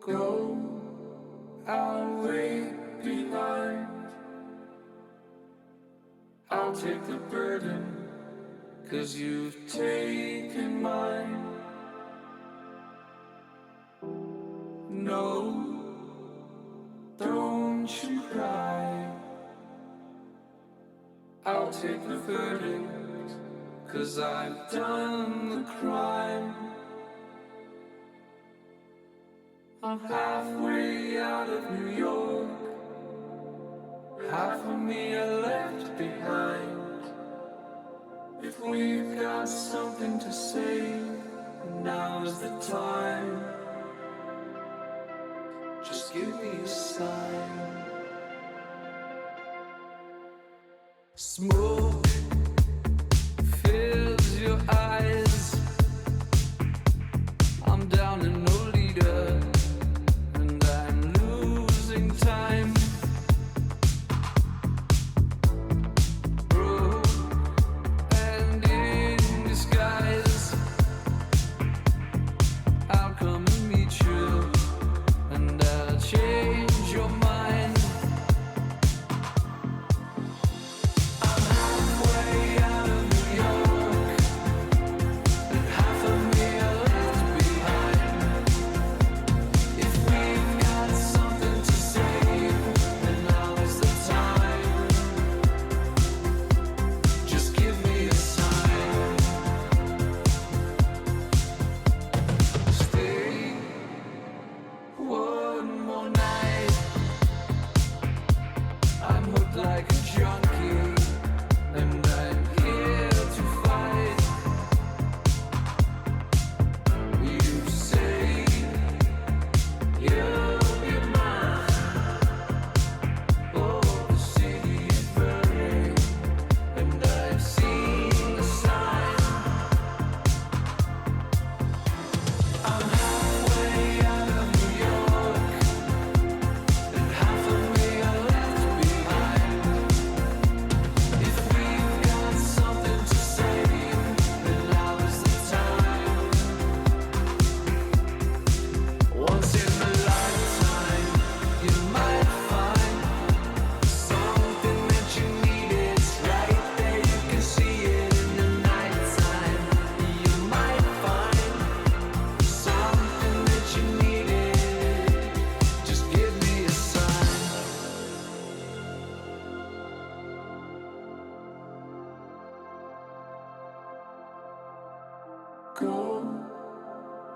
Go, I'll wait behind. I'll take the burden, 'cause you've taken mine. No, don't you cry. I'll take the verdict, 'cause I've done the crime. I'm halfway out of New York. Half of me I left behind. If we've got something to say, now's the time. Just give me a sign. Smoke fills your eyes. I'm down to no leader, and I'm losing time. Broke and in disguise, I'll come and meet you, and I'll change your mind. I'm halfway out of New York, and half of me I left behind. If we've got something to say, then now is the time. Just give me a sign. Stay one more night. I'm hooked like a junkie, and I'm here to fight. You say you'll be mine. Oh, the city is burning, and I've seen the sign. I'm halfway out of New York, and half of me I left behind. If we've got something to say, then now is the time. Once in a lifetime, you might find something that you need. It's right there, you can see it in the nighttime. You might find something that you needed. Just give me a sign. Go,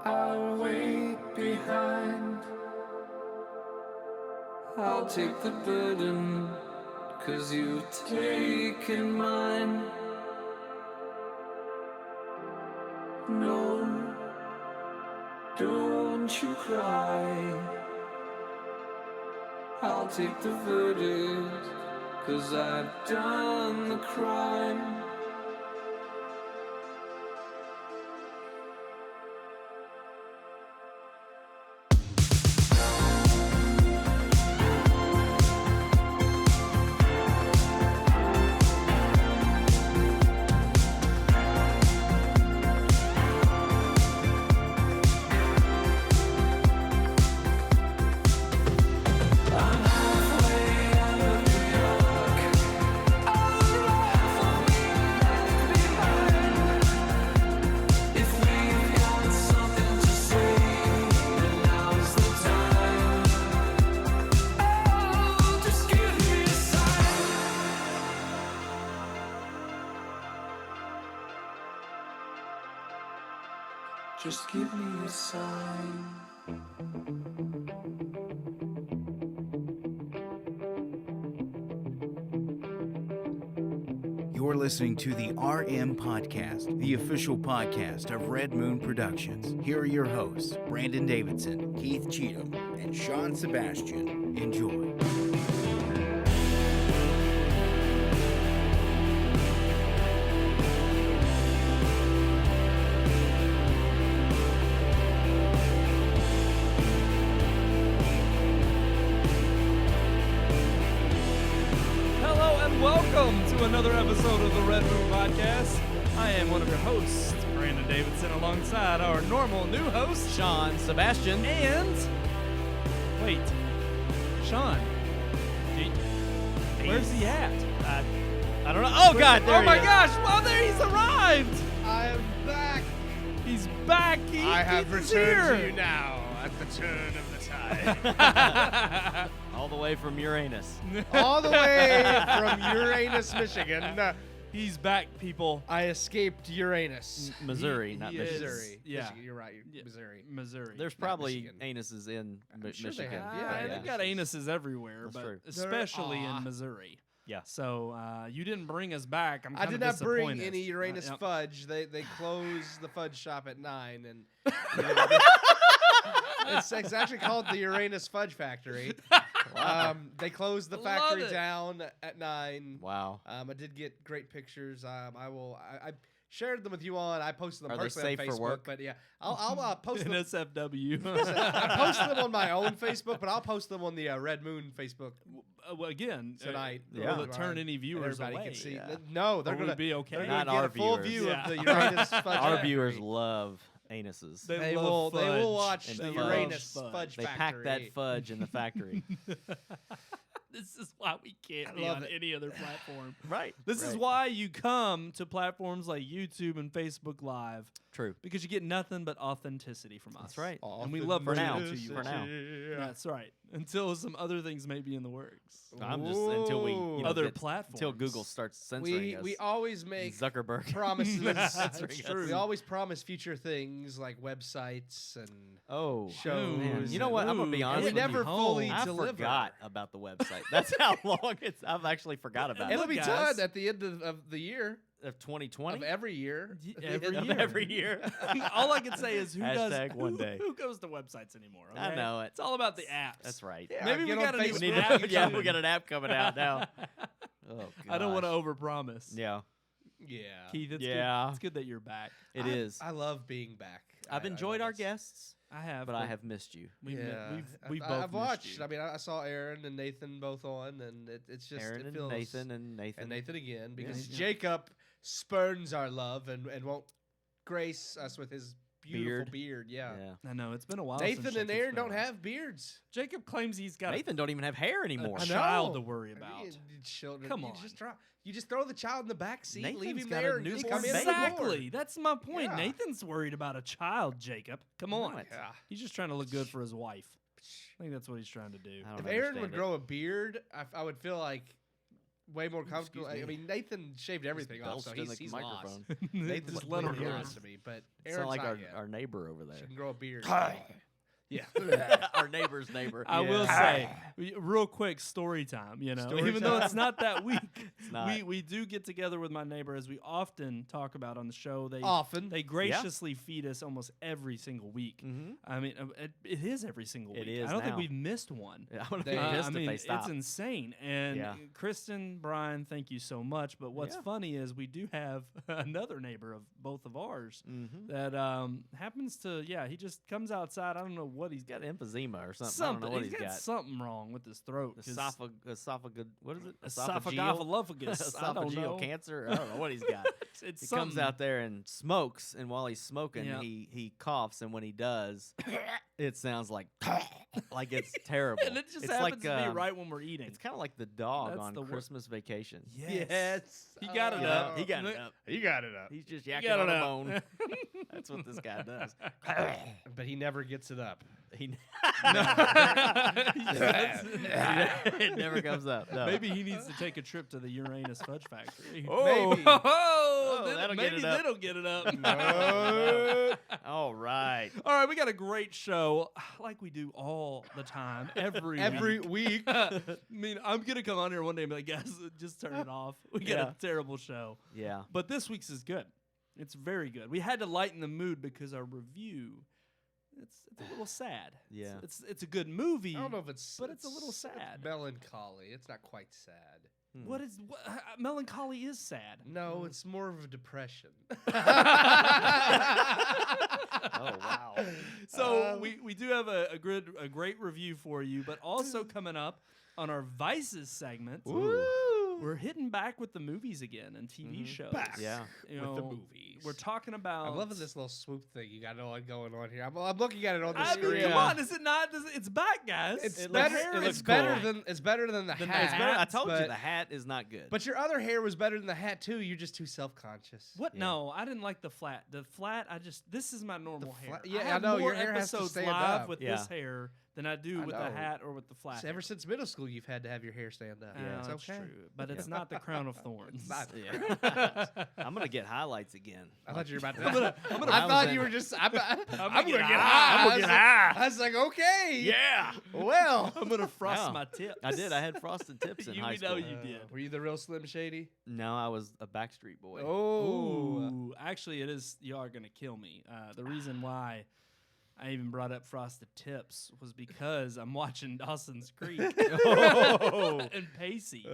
I'll wait behind. I'll take the burden, 'cause you've taken mine. No, don't you cry. I'll take the verdict, 'cause I've done the crime. I'm halfway out of New York. Half of me left behind. If we've got something to say, then now's the time. Oh, just give me a sign. Just give me a sign. You're listening to the RMPodcast, the official podcast of Red Moon Productions. Here are your hosts, Brandon Davidson, Keith Cheatham, and Sean Sebastian. Enjoy. Welcome to another episode of the Red Moon Podcast. I am one of your hosts, Brandon Davidson, alongside our normal new host, Sean Sebastian. And Wait, Sean, where's he at? I don't know. Oh, God, there Oh he my is. gosh! Oh, there he's arrived. I'm back. He's back. I have He's returned here. to you now at the turn of the tide. All the way from Uranus. All the way from Uranus, Michigan. He's back, people. I escaped Uranus. Missouri, He not is. Michigan. Missouri. Yeah. Michigan, you're right. Yeah. Missouri. Missouri. There's Not probably Michigan. anuses in sure they Michigan. have. Yeah, Yeah, they've got anuses everywhere, That's but true. especially There are. in Missouri. Yeah. So you didn't bring us back. I'm I kind did of not bring disappointed. any Uranus Yep. fudge. They close the fudge shop at 9, and it's actually called the Uranus Fudge Factory. They closed the Love factory it. down at 9. Wow. I did get great pictures. I shared them with you on. I posted them Are they personally safe on for Facebook. work? But yeah, I'll post them. NSFW. I posted them on my own Facebook, but I'll post them on the Red Moon Facebook Well, again, tonight. Yeah. will it turn any And viewers everybody away? can see. Yeah. No, they're Or would gonna it be okay? They're Not gonna our get a full viewers. view Yeah. of the Uranus Fudge Our Factory. viewers love anuses. They will. love They will fudge. watch And the fudge. Uranus Fudge. Fudge They Factory. pack that fudge in the factory. This is why we can't I be love on it. any other platform. Right. This is why you come to platforms like YouTube and Facebook Live, True. because you get nothing but authenticity from us. That's right. And we love For bringing now. it to you. For now. That's right. Until some other things may be in the works. I'm just until we Ooh. Other get- platforms. until Google starts censoring us. We always make Zuckerberg promises. That's true. We always promise future things like websites and Oh, shows. man. You know what? I'm gonna be Ooh, honest we with never you. fully I deliver. forgot about the website. That's how long it's. I've actually forgot about It'll it. be guys. done at the end of the year Of 2020. of every year. Every year. All I can say is who Hashtag one who, day. who goes to websites anymore? I okay? know it. It's all about the apps. That's right. Yeah, Maybe we get on got a new Facebook. We need app. to, yeah, we got an app coming out now. Oh, I don't want to gosh. overpromise. Yeah, Yeah. Keith, it's Yeah. good. It's good that you're back. it is. I love being back. I've I enjoyed love our this. guests, I have, but I have missed you. We've I've both I've missed watched. you. I mean, I saw Aaron and Nathan both on, and it's just Aaron it and feels, Nathan and Nathan. and Nathan again because Yeah. Jacob spurns our love and won't grace us with his beautiful beard. Yeah. Yeah. I know it's been a while. since Nathan and Jacob's Aaron been don't on. have beards. Jacob claims he's got Nathan don't even have hair a anymore. I know. child to worry I mean, about. children. Come you on. just throw the child in the back seat, leave Nathan's him got a there, and just newborn come in. baby. Exactly. That's my point. Yeah. Nathan's worried about a child, Jacob. Come on. What? Yeah. He's just trying to look good for his wife. I think that's what he's trying to do. I don't If Aaron would understand it. grow a beard, I would feel like way more comfortable. Excuse I me. mean, Nathan shaved everything off, so belched in the he's microphone. lost. Nathan's just let him completely go. honest to me, but Sound Aaron's like not our, yet. our neighbor over She there. can grow a beard. Yeah. Our neighbor's neighbor. I will Yeah. say, real quick story time. Story Even though time. it's not that week, not. we do get together with my neighbor, as we often talk about on the show. They Often. they graciously feed us almost every single week. Mm-hmm. I mean, it is every single It week. is I don't think now. we've missed one. I want to They- be I pissed if mean, they it's stop. insane. And Yeah. Kristen, Brian, thank you so much. But what's Yeah. funny is we do have another neighbor of both of ours Mm-hmm. that happens to, he just comes outside. I don't know what he's got. Emphysema or something. I don't Something. know what He's he's got. something wrong with his throat. 'cause Esophagus. What is it? Esophagus. I don't know. Esophageal cancer. I don't know what he's got. It's He comes something. out there and smokes, and while he's smoking, Yeah. he coughs, and when he does, it sounds like it's terrible. And it just it's happens like, to be right when we're eating. It's kind of like the dog That's on the wor- Christmas Vacation. Yes. He got it You up. know, he got it up. He got it up. He's just He yakking got on it a up. bone. That's what this guy does. But he never gets it up. He Yes. it never comes up. No. Maybe he needs to take a trip to the Uranus Fudge Factory. Oh. Maybe. Oh, that'll get maybe it up. that'll get it up. All right. All right, we got a great show, like we do all the time, every week. I mean, I'm gonna come on here one day and be like, guys, just turn it off. We got Yeah. a terrible show. Yeah. But this week's is good. It's very good. We had to lighten the mood because our review, it's a little sad. Yeah. It's a good movie. I don't know if it's, But it's a little sad. melancholy. It's not quite sad. What is melancholy is sad. No, it's more of a depression. Oh wow. So we do have a great review for you, but also coming up on our Vices segment. Woo! we're hitting back with the movies again and TV shows. Back Yeah. You with the know, movies. We're talking about. I'm loving this little swoop thing you got going on here. I'm looking at it on the I mean, screen. come Yeah. on, is it not? It's back, guys. It's It better. looks- it it's looks better cool. than it's better than the Than the hat. It's better. I told you but- the hat is not good. But your other hair was better than the hat too. You're just too self-conscious. What? Yeah. No, I didn't like the flat. The flat, this is my normal hair. flat- yeah, I have know, more your hair has to episodes stand live up. with Yeah. this hair than I do I with the know. hat or with the flat. Ever since middle school, you've had to have your hair stand up. Yeah, It's that's okay. true, but it's not the crown of thorns. It's not. Yeah. I'm gonna get highlights again. I thought you were about to. I'm gonna- I I was thought in- you were just. I'm gonna gonna get get high. high. I'm gonna get high. I was like, okay. Yeah. Well. I'm gonna frost Yeah. my tips. I did. I had frosted tips in You high know school. you did. Were you the real Slim Shady? No, I was a Backstreet Boy. Oh. Ooh, actually, it is. You are gonna kill me. The reason why I even brought up frosted tips was because I'm watching Dawson's Creek and Pacey,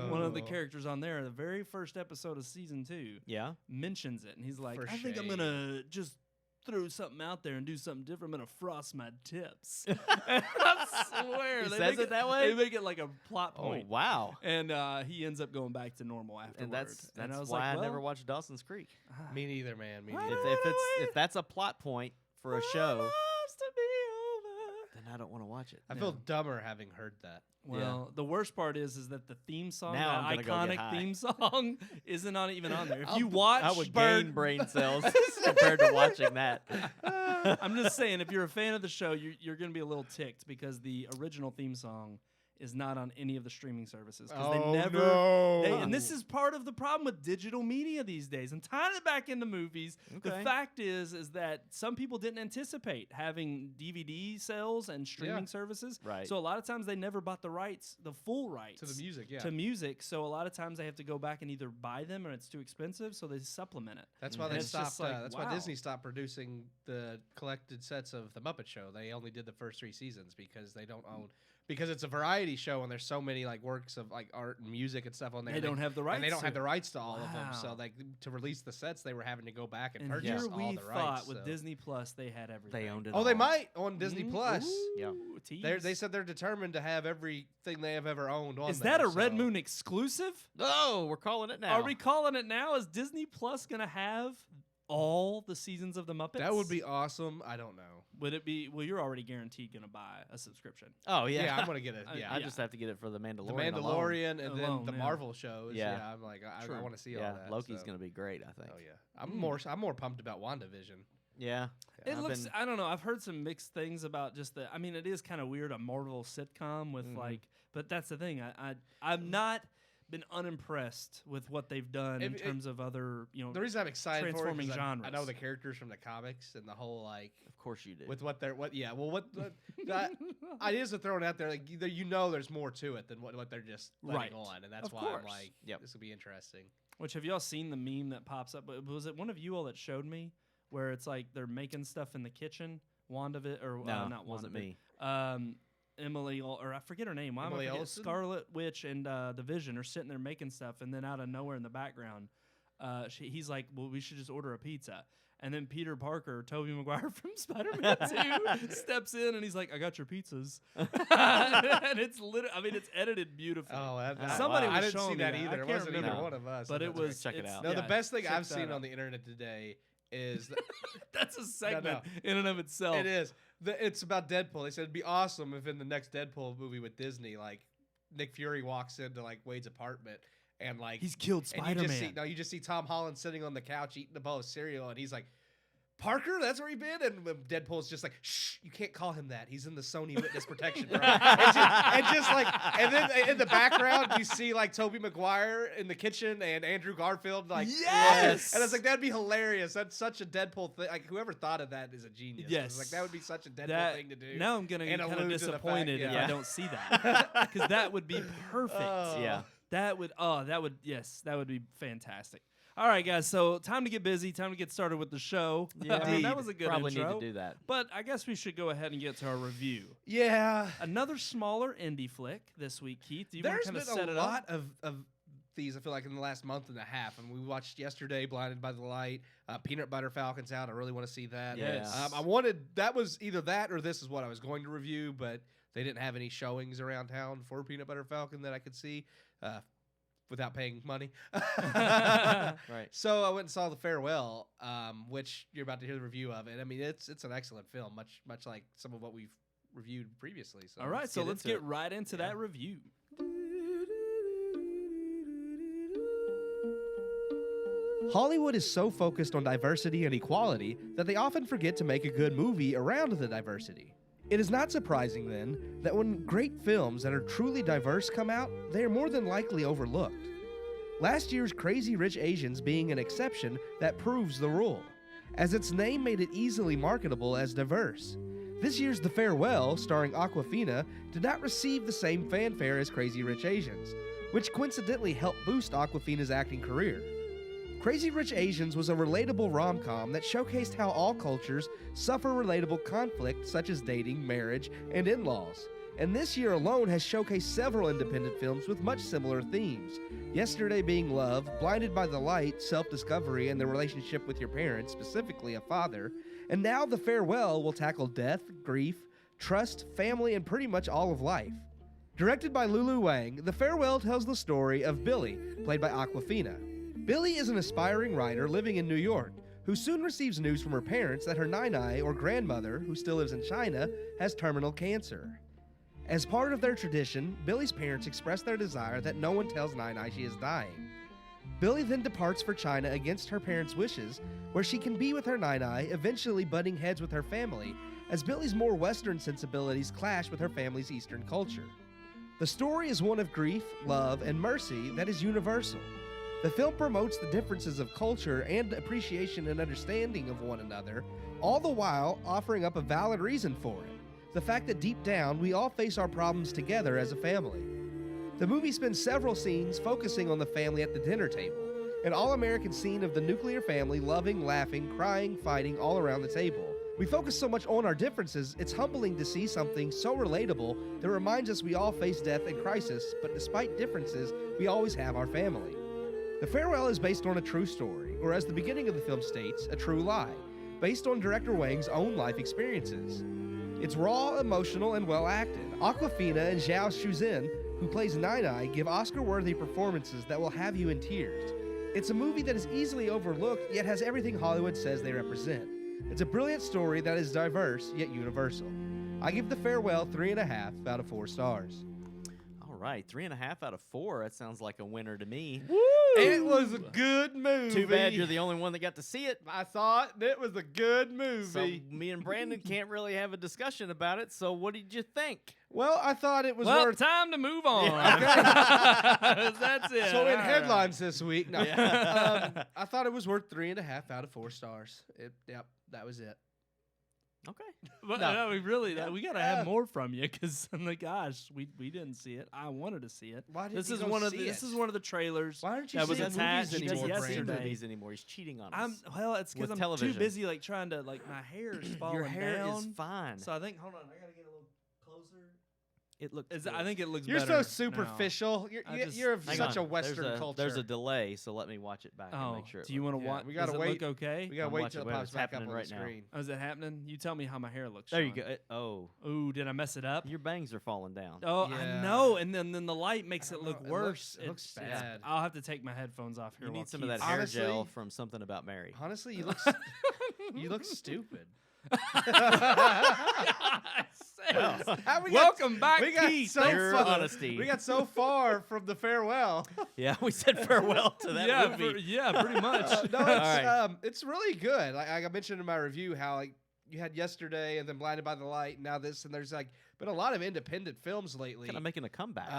one of the Uh-oh. characters on there, the very first episode of season 2, Yeah. mentions it, and he's like, For "I think I'm shame. gonna just." Throw something out there and do something different. I'm gonna frost my tips. I swear, He they says make it that way? They make it like a plot Oh point. wow. And he ends up going back to normal afterwards. And that's and I was why like, I never well, watched Dawson's Creek. Me neither, man. Me What? neither. If that's a plot point for a show, Loves to be over. then I don't want to watch it. I feel dumber having heard that. Well, the worst part is that the theme song, Now that I'm gonna go get iconic high. theme song, isn't even on there. If I'll you b- watch I would Bird, gain brain cells compared to watching that. I'm just saying, if you're a fan of the show, you're going to be a little ticked because the original theme song is not on any of the streaming services because they never. no. And this is part of the problem with digital media these days. And tying it back into movies, the Okay. fact is that some people didn't anticipate having DVD sales and streaming Yeah. services. Right. So a lot of times they never bought the rights, the full rights to the music, yeah. to music. So a lot of times they have to go back and either buy them or it's too expensive, so they supplement it. That's why And they it's just stopped. like, That's wow. why Disney stopped producing the collected sets of the Muppet Show. They only did the first 3 seasons because they don't own. Because it's a variety show and there's so many like works of like art and music and stuff on there. They don't have the rights. And they don't to have the it. rights to all of them. So Wow. like to release the sets, they were having to go back and And purchase here all we the thought rights. with so. Disney Plus they had everything. They owned it. Oh, they all. might on Disney Mm, Plus. Yeah. ooh, They tease. said they're determined to have everything they have ever owned on Is there. that a Red so- Moon exclusive? Oh, we're calling it now. Are we calling it now? Is Disney Plus gonna have all the seasons of the Muppets? That would be awesome. I don't know. Would it be? Well, you're already guaranteed gonna buy a subscription. Oh yeah. Yeah, I'm gonna get it. Yeah, I yeah. just have to get it for the the Mandalorian. Mandalorian and Alone, then the yeah. Marvel shows. Yeah. Yeah, I'm like, I Sure. want to see Yeah, all that. Loki's so. gonna be great. I think. Oh yeah, I'm more pumped about WandaVision. Yeah. It I've looks. been- I don't know. I've heard some mixed things about just the. I mean, it is kind of weird, a Marvel sitcom with Mhm. like. But that's the thing. I've not been unimpressed with what they've done in It- terms of other. You know, The reason I'm excited for it Transforming is I know genres. the characters from the comics and the whole like Of course you do. with what they're what yeah well what the ideas are thrown out there like you know there's more to it than what they're just letting Right. on and that's Of why course. I'm like Yep. this will be interesting. Which have y'all seen the meme that pops up? Was it one of you all that showed me where it's like they're making stuff in the kitchen? Not no, wasn't WandaVision. me. Emily, or I forget her name. Why am I Emily forgetting? Olsen? Scarlet Witch and the Vision are sitting there making stuff, and then out of nowhere in the background, he's like, "Well, we should just order a pizza." And then Peter Parker, Tobey Maguire from Spider-Man 2, steps in and he's like, "I got your pizzas," and it's I mean, it's edited beautifully. Oh, Somebody I was didn't see showing me that that. I either. It can't wasn't either remember. one of us. but it That's was check it it's- out. no, the yeah, best thing check I've that seen out. on the internet today is That's a segment in and of itself. it is it's about Deadpool. They said it'd be awesome if in the next Deadpool movie with Disney, like Nick Fury walks into like Wade's apartment and like He's killed and Spider-Man. you just see Tom Holland sitting on the couch eating a bowl of cereal, and he's like, "Parker, that's where he been." And Deadpool's just like, "Shh, you can't call him that. He's in the Sony witness protection program." and then in the background you see like Tobey Maguire in the kitchen and Andrew Garfield like, Yes! And I was like, that'd be hilarious. That's such a Deadpool thing. Like whoever thought of that is a genius. 'Cause, Yes. like that would be such a Deadpool That- thing to do. Now I'm gonna And get kind of allude to the fact- disappointed if yeah. I don't see that because that would be perfect. Oh. Yeah. That would that would be fantastic. All right, guys. So time to get busy. Time to get started with the show. I mean, that was a good Probably intro. need to do that. But I guess we should go ahead and get to our review. Yeah. Another smaller indie flick this week, Keith. Do you want There's to kind of been set a it lot up? of these, I feel like, in the last month and a half. And we watched yesterday Blinded by the Light. Peanut Butter Falcon's out. I really want to see that. Yes. That was either that or this is what I was going to review, but they didn't have any showings around town for Peanut Butter Falcon that I could see. without paying money. Right. So I went and saw The Farewell, which you're about to hear the review of. And I mean, it's an excellent film, much like some of what we've reviewed previously. So All right, so let's into get right into that review. Hollywood is so focused on diversity and equality that they often forget to make a good movie around the diversity. It is not surprising, then, that when great films that are truly diverse come out, they are more than likely overlooked. Last year's Crazy Rich Asians being an exception that proves the rule, as its name made it easily marketable as diverse. This year's The Farewell, starring Awkwafina, did not receive the same fanfare as Crazy Rich Asians, which coincidentally helped boost Awkwafina's acting career. Crazy Rich Asians was a relatable rom-com that showcased how all cultures suffer relatable conflict such as dating, marriage, and in-laws. And this year alone has showcased several independent films with much similar themes. Yesterday being love, Blinded by the Light, self-discovery, and the relationship with your parents, specifically a father. And now The Farewell will tackle death, grief, trust, family, and pretty much all of life. Directed by Lulu Wang, The Farewell tells the story of Billy, played by Awkwafina. Billy is an aspiring writer living in New York, who soon receives news from her parents that her Nai, or grandmother, who still lives in China, has terminal cancer. As part of their tradition, Billy's parents express their desire that no one tells Nai she is dying. Billy then departs for China against her parents' wishes, where she can be with her Nai, eventually butting heads with her family, as Billy's more Western sensibilities clash with her family's Eastern culture. The story is one of grief, love, and mercy that is universal. The film promotes the differences of culture and appreciation and understanding of one another, all the while offering up a valid reason for it. The fact that deep down, we all face our problems together as a family. The movie spends several scenes focusing on the family at the dinner table, an all-American scene of the nuclear family loving, laughing, crying, fighting all around the table. We focus so much on our differences, it's humbling to see something so relatable that reminds us we all face death and crisis, but despite differences, we always have our family. The Farewell is based on a true story, or as the beginning of the film states, a true lie, based on director Wang's own life experiences. It's raw, emotional, and well acted. Awkwafina and Zhao Shuzhen, who plays Nai, give Oscar-worthy performances that will have you in tears. It's a movie that is easily overlooked, yet has everything Hollywood says they represent. It's a brilliant story that is diverse, yet universal. I give The Farewell 3.5 out of 4 stars. All right, 3.5 out of 4. That sounds like a winner to me. It was a good movie. Too bad you're the only one that got to see it. I thought it was a good movie. So me and Brandon can't really have a discussion about it. So what did you think? Well, I thought it was Well, worth. time to move on. That's it. So in All headlines this week, no, Yeah. I thought it was worth 3.5 out of 4 stars. Yep, that was it. Okay. But, No. we really we gotta Yeah. have more from you because gosh, we didn't see it. I wanted to see it. Why didn't This you is go one of see the, this it? is one of the trailers. Why aren't you that was seeing attached movies just anymore, He doesn't see Brandon? movies anymore. He's cheating on us. It's because With I'm television. too busy like trying to like my hair is falling Your hair down. is fine. So I think hold on, I gotta get a little closer. It looks. I think it looks You're better so superficial. just- You're of Hang such on. a Western culture. There's a delay, so let me watch it back and Oh, make sure. do you want to yeah, watch? we gotta does it wait. Look okay? We gotta I'm wait watching till it it. pops It's back up happening on right the now. screen. Oh, is it happening? You tell me how my hair looks. There you Sean. go. Oh, Ooh, did I mess it up? your bangs are falling down. Oh, Yeah. I know. And then the light makes I it don't look know. worse. It looks It's- bad. I'll have to take my headphones off here. You while need some of that Keith's- hair Honestly- gel from Something About Mary. Honestly, you look you look stupid. How we got- Welcome back, we got Keith. so Pure far- honesty. We got so far from The Farewell. Yeah, we said farewell to that yeah, movie. yeah, pretty much. No, All right. it's really good. Like I mentioned in my review, how like you had Yesterday and then Blinded by the Light, and now this, and there's like been a lot of independent films lately. Kind of making a comeback.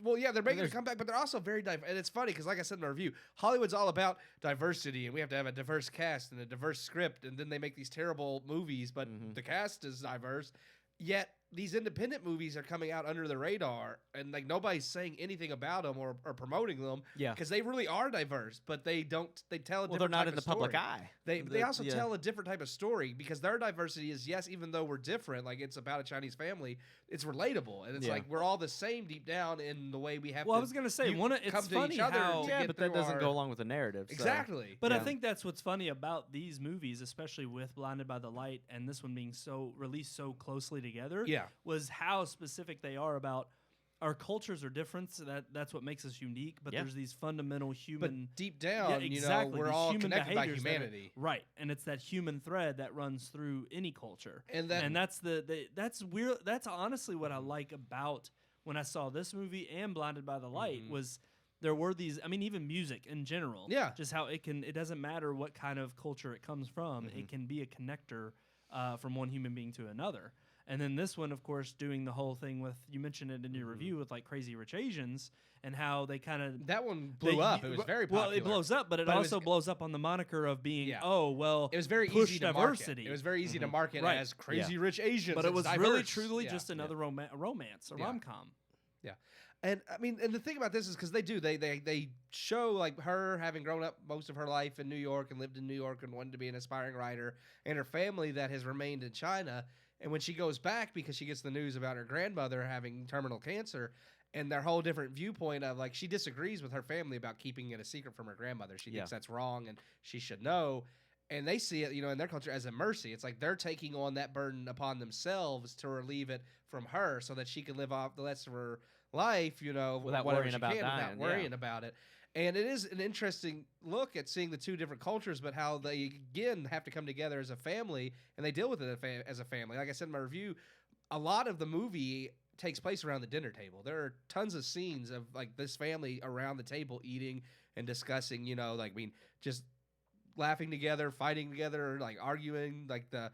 Well, yeah, they're making a there's- comeback, but they're also very diverse. And it's funny because, like I said in my review, Hollywood's all about diversity, and we have to have a diverse cast and a diverse script, and then they make these terrible movies, but Mhm. the cast is diverse. Yet these independent movies are coming out under the radar, and like nobody's saying anything about them or promoting them yeah. because they really are diverse, but they don't. They tell a Well, they're different not type in the of story. public eye. They also yeah. tell a different type of story because their diversity is, yes, even though we're different, like it's about a Chinese family, it's relatable. And it's Yeah. like we're all the same deep down in the way we have Well, to. I was gonna say you one. come It's to funny each other how. to Yeah, get but that through doesn't our- go along with the narrative. so- Exactly. But I Yeah. think that's what's funny about these movies, especially with Blinded by the Light and this one being so released so closely together. Yeah. Was how specific they are about our cultures are different, so that's what makes us unique. But Yeah. there's these fundamental human. But deep down, exactly, we're these all human connected by behaviors that are- humanity. right? And it's that human thread that runs through any culture. And that that's that's weird. That's honestly what I like about when I saw this movie and Blinded by the Light was there were these. I mean, even music in general. Yeah. Just how it doesn't matter what kind of culture it comes from. It can be a connector from one human being to another. And then this one, of course, doing the whole thing with, you mentioned it in your review with like Crazy Rich Asians and how they kind of. that one blew up. It was very popular. Well, it blows up, but it But it also was- blows up on the moniker of being, Yeah. it It was very push easy to diversity. market. It was very easy to market Right. as Crazy Rich Asians. But it It's was diverse. really truly Yeah. just another romance, a Yeah. rom-com. Yeah. And I mean, and the thing about this is because they show like her having grown up most of her life in New York and lived in New York and wanted to be an aspiring writer, and her family that has remained in China. And when she goes back because she gets the news about her grandmother having terminal cancer, and their whole different viewpoint of like she disagrees with her family about keeping it a secret from her grandmother. She thinks that's wrong and she should know. And they see it, in their culture as a mercy. It's like they're taking on that burden upon themselves to relieve it from her so that she can live off the rest of her life, Without whatever worrying she about can, dying, without worrying about it. And it is an interesting look at seeing the two different cultures, but how they, again, have to come together as a family, and they deal with it as a family. Like I said in my review, a lot of the movie takes place around the dinner table. There are tons of scenes of, like, this family around the table eating and discussing, just laughing together, fighting together, like, arguing, like, the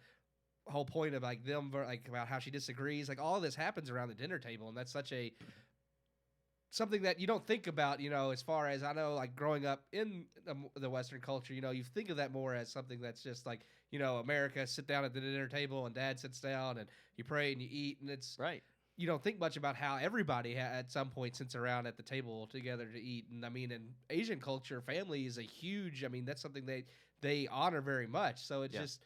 whole point of, like, them, like, about how she disagrees. Like, all of this happens around the dinner table, and that's such a... something that you don't think about, as far as I know, like growing up in the Western culture, you think of that more as something that's just like, America, sit down at the dinner table and dad sits down and you pray and you eat. And it's Right. You don't think much about how everybody at some point sits around at the table together to eat. And I mean, in Asian culture, family is a huge, that's something they honor very much. So it's just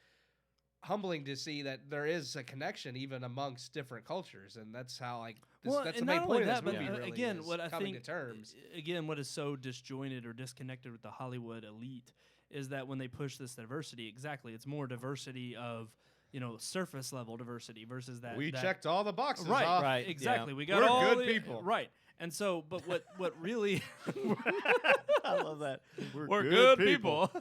humbling to see that there is a connection even amongst different cultures, and that's how that's the and main not point only of this that, movie. but Really again, is what I coming think, to terms. again, what is so disjointed or disconnected with the Hollywood elite is that when they push this diversity, exactly, it's more diversity of surface level diversity versus that. We that, checked all the boxes. right, off. Right. exactly. yeah. We got We're all good the- people. right? And so, but what really I love that. we're good people.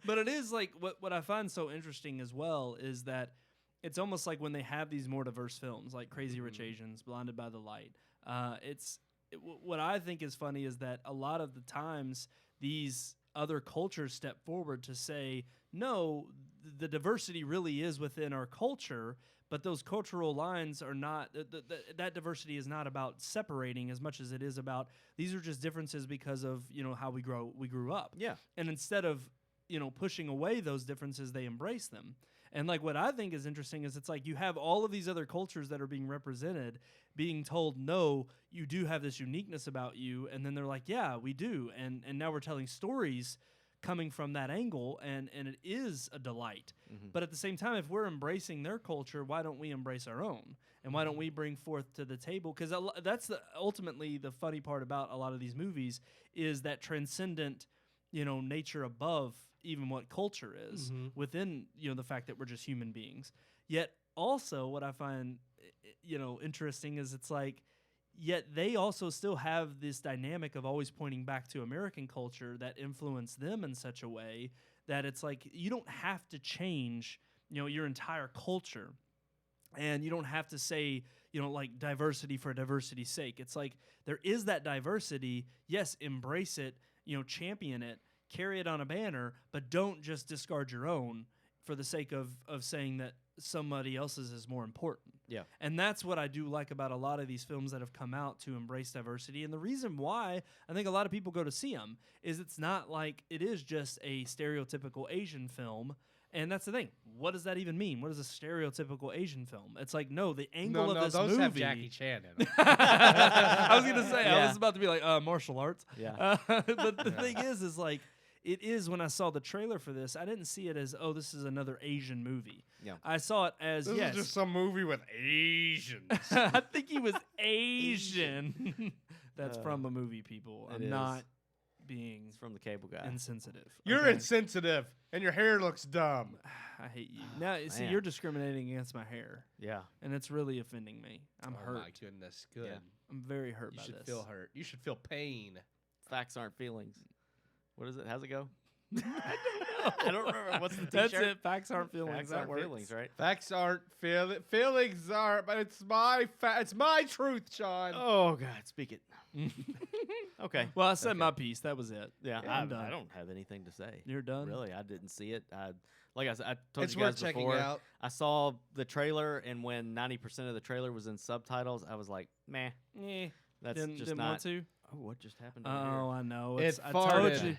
But it is like what I find so interesting as well is that it's almost like when they have these more diverse films like Crazy Rich Asians, Blinded by the Light. What I think is funny is that a lot of the times these other cultures step forward to say, no, the diversity really is within our culture, but those cultural lines are not, that diversity is not about separating as much as it is about, these are just differences because of, how we grew up. Yeah. And instead of, pushing away those differences, they embrace them. And like what I think is interesting is it's like you have all of these other cultures that are being represented being told, no, you do have this uniqueness about you. And then they're like, yeah, we do. And now we're telling stories coming from that angle, and it is a delight. But at the same time, if we're embracing their culture, why don't we embrace our own? And why don't we bring forth to the table? Because that's ultimately the funny part about a lot of these movies is that transcendent, nature above even what culture is within, the fact that we're just human beings. Yet also what I find, interesting is it's like, yet they also still have this dynamic of always pointing back to American culture that influenced them in such a way that it's like you don't have to change, your entire culture. And you don't have to say, like diversity for diversity's sake. It's like there is that diversity. Yes, embrace it, champion it, carry it on a banner, but don't just discard your own for the sake of saying that somebody else's is more important. Yeah. And that's what I do like about a lot of these films that have come out to embrace diversity. And the reason why I think a lot of people go to see them is it's not like it is just a stereotypical Asian film. And that's the thing. What does that even mean? What is a stereotypical Asian film? It's like, no, the angle of this those movie. have Jackie Chan in them. I was gonna say, I Yeah. was about to be like, martial arts. Yeah. But the thing is like, it is when I saw the trailer for this, I didn't see it as, oh, this is another Asian movie. Yeah. I saw it as, This yes. is just some movie with Asians. I think he was Asian. That's from a movie, people. it I'm is. not being It's from the cable guy. insensitive. You're okay? insensitive, and your hair looks dumb. I hate you. Now, see, man. you're discriminating against my hair, Yeah. and it's really offending me. I'm Oh hurt. my goodness, good. Yeah. I'm very hurt You by should this. feel hurt. You should feel pain. Facts aren't feelings. What is it? How's it go? I don't know. I don't remember. What's the That's t-shirt? it. Facts aren't feelings. Facts that aren't works. feelings, right? Facts aren't feelings aren't, but it's my it's my truth, Sean. Oh God, speak it. Okay. Well, I said Okay. my piece. That was it. Yeah, I'm done. I don't have anything to say. You're done. Really, I didn't see it. Like I said, I told It's you guys worth checking before. out. I saw the trailer, and when 90% of the trailer was in subtitles, I was like, "Meh, Yeah. that's Didn't just not." want to. Oh, what just happened? Oh, over I know. It It's, I told farted. you. Yep.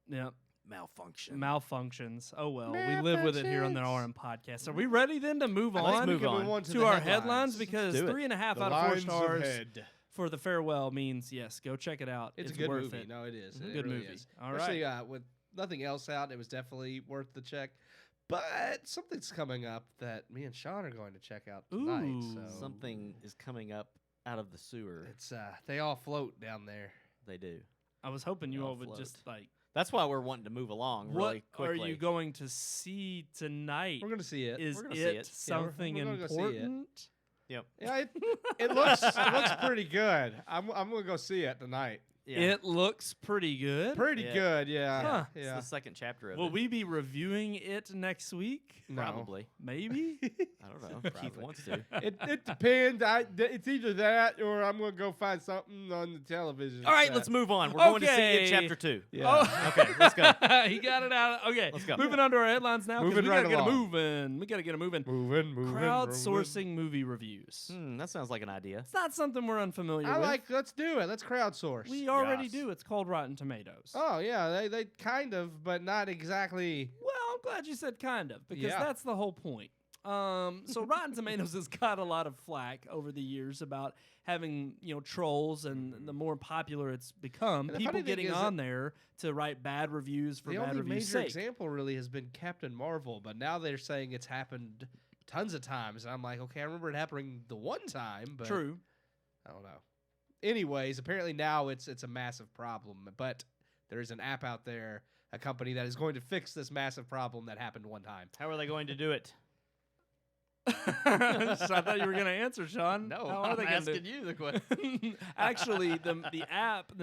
here? Malfunction. Malfunctions. Oh well, we live with it here on the RM podcast. Are we ready then to move Let's on move We can on. to the our headlines? Because do it. 3.5 The out of 4 lines stars ahead. for the farewell means yes. Go check it out. It's a good worth movie. it. No, it is. Mhm. It Good really movie. is. All Especially with nothing else out, it was definitely worth the check. But something's coming up that me and Sean are going to check out tonight. Ooh. So Something is coming up out of the sewer. it's they all float down there. They do. I was hoping you They'll all would float. just like. That's why we're wanting to move along What really quickly. are you going to see tonight? We're gonna see it. Is We're gonna see it it. Yeah, we're something gonna go see it. important? Yep. Yeah, it looks pretty good. I'm gonna go see it tonight. Yeah. It looks pretty good. Pretty Yeah. good, yeah. Huh. It's Yeah. the second chapter of Will it. we be reviewing it next week? No. Probably. Maybe. I don't know. Keith Probably. wants to. It depends. It's either that or I'm gonna go find something on the television. All right, set. let's move on. We're going to see Okay. it chapter 2. Yeah. Oh, Okay, let's go. He got it out. Okay, Let's go. Moving on to our headlines now. 'cause Moving we right gotta get 'em along. moving. We gotta get 'em moving. Moving. Crowdsourcing movie reviews. That sounds like an idea. It's not something we're unfamiliar I with. like. Let's do it. Let's crowdsource. We already Yes. do. It's called Rotten Tomatoes. Oh yeah, they kind of, but not exactly. Well, I'm glad you said kind of because Yeah. that's the whole point. So Rotten Tomatoes has got a lot of flack over the years about having trolls, and the more popular it's become, And the people funny thing getting is on there to write bad reviews for The bad only reviews' major sake. example really has been Captain Marvel, but now they're saying it's happened tons of times, and I'm like, okay, I remember it happening the one time, but True. I don't know. Anyways, apparently now it's a massive problem, but there is an app out there, a company that is going to fix this massive problem that happened one time. How are they going to do it? I thought you were going to answer, Sean. How are I'm they gonna do asking you the question. Actually, the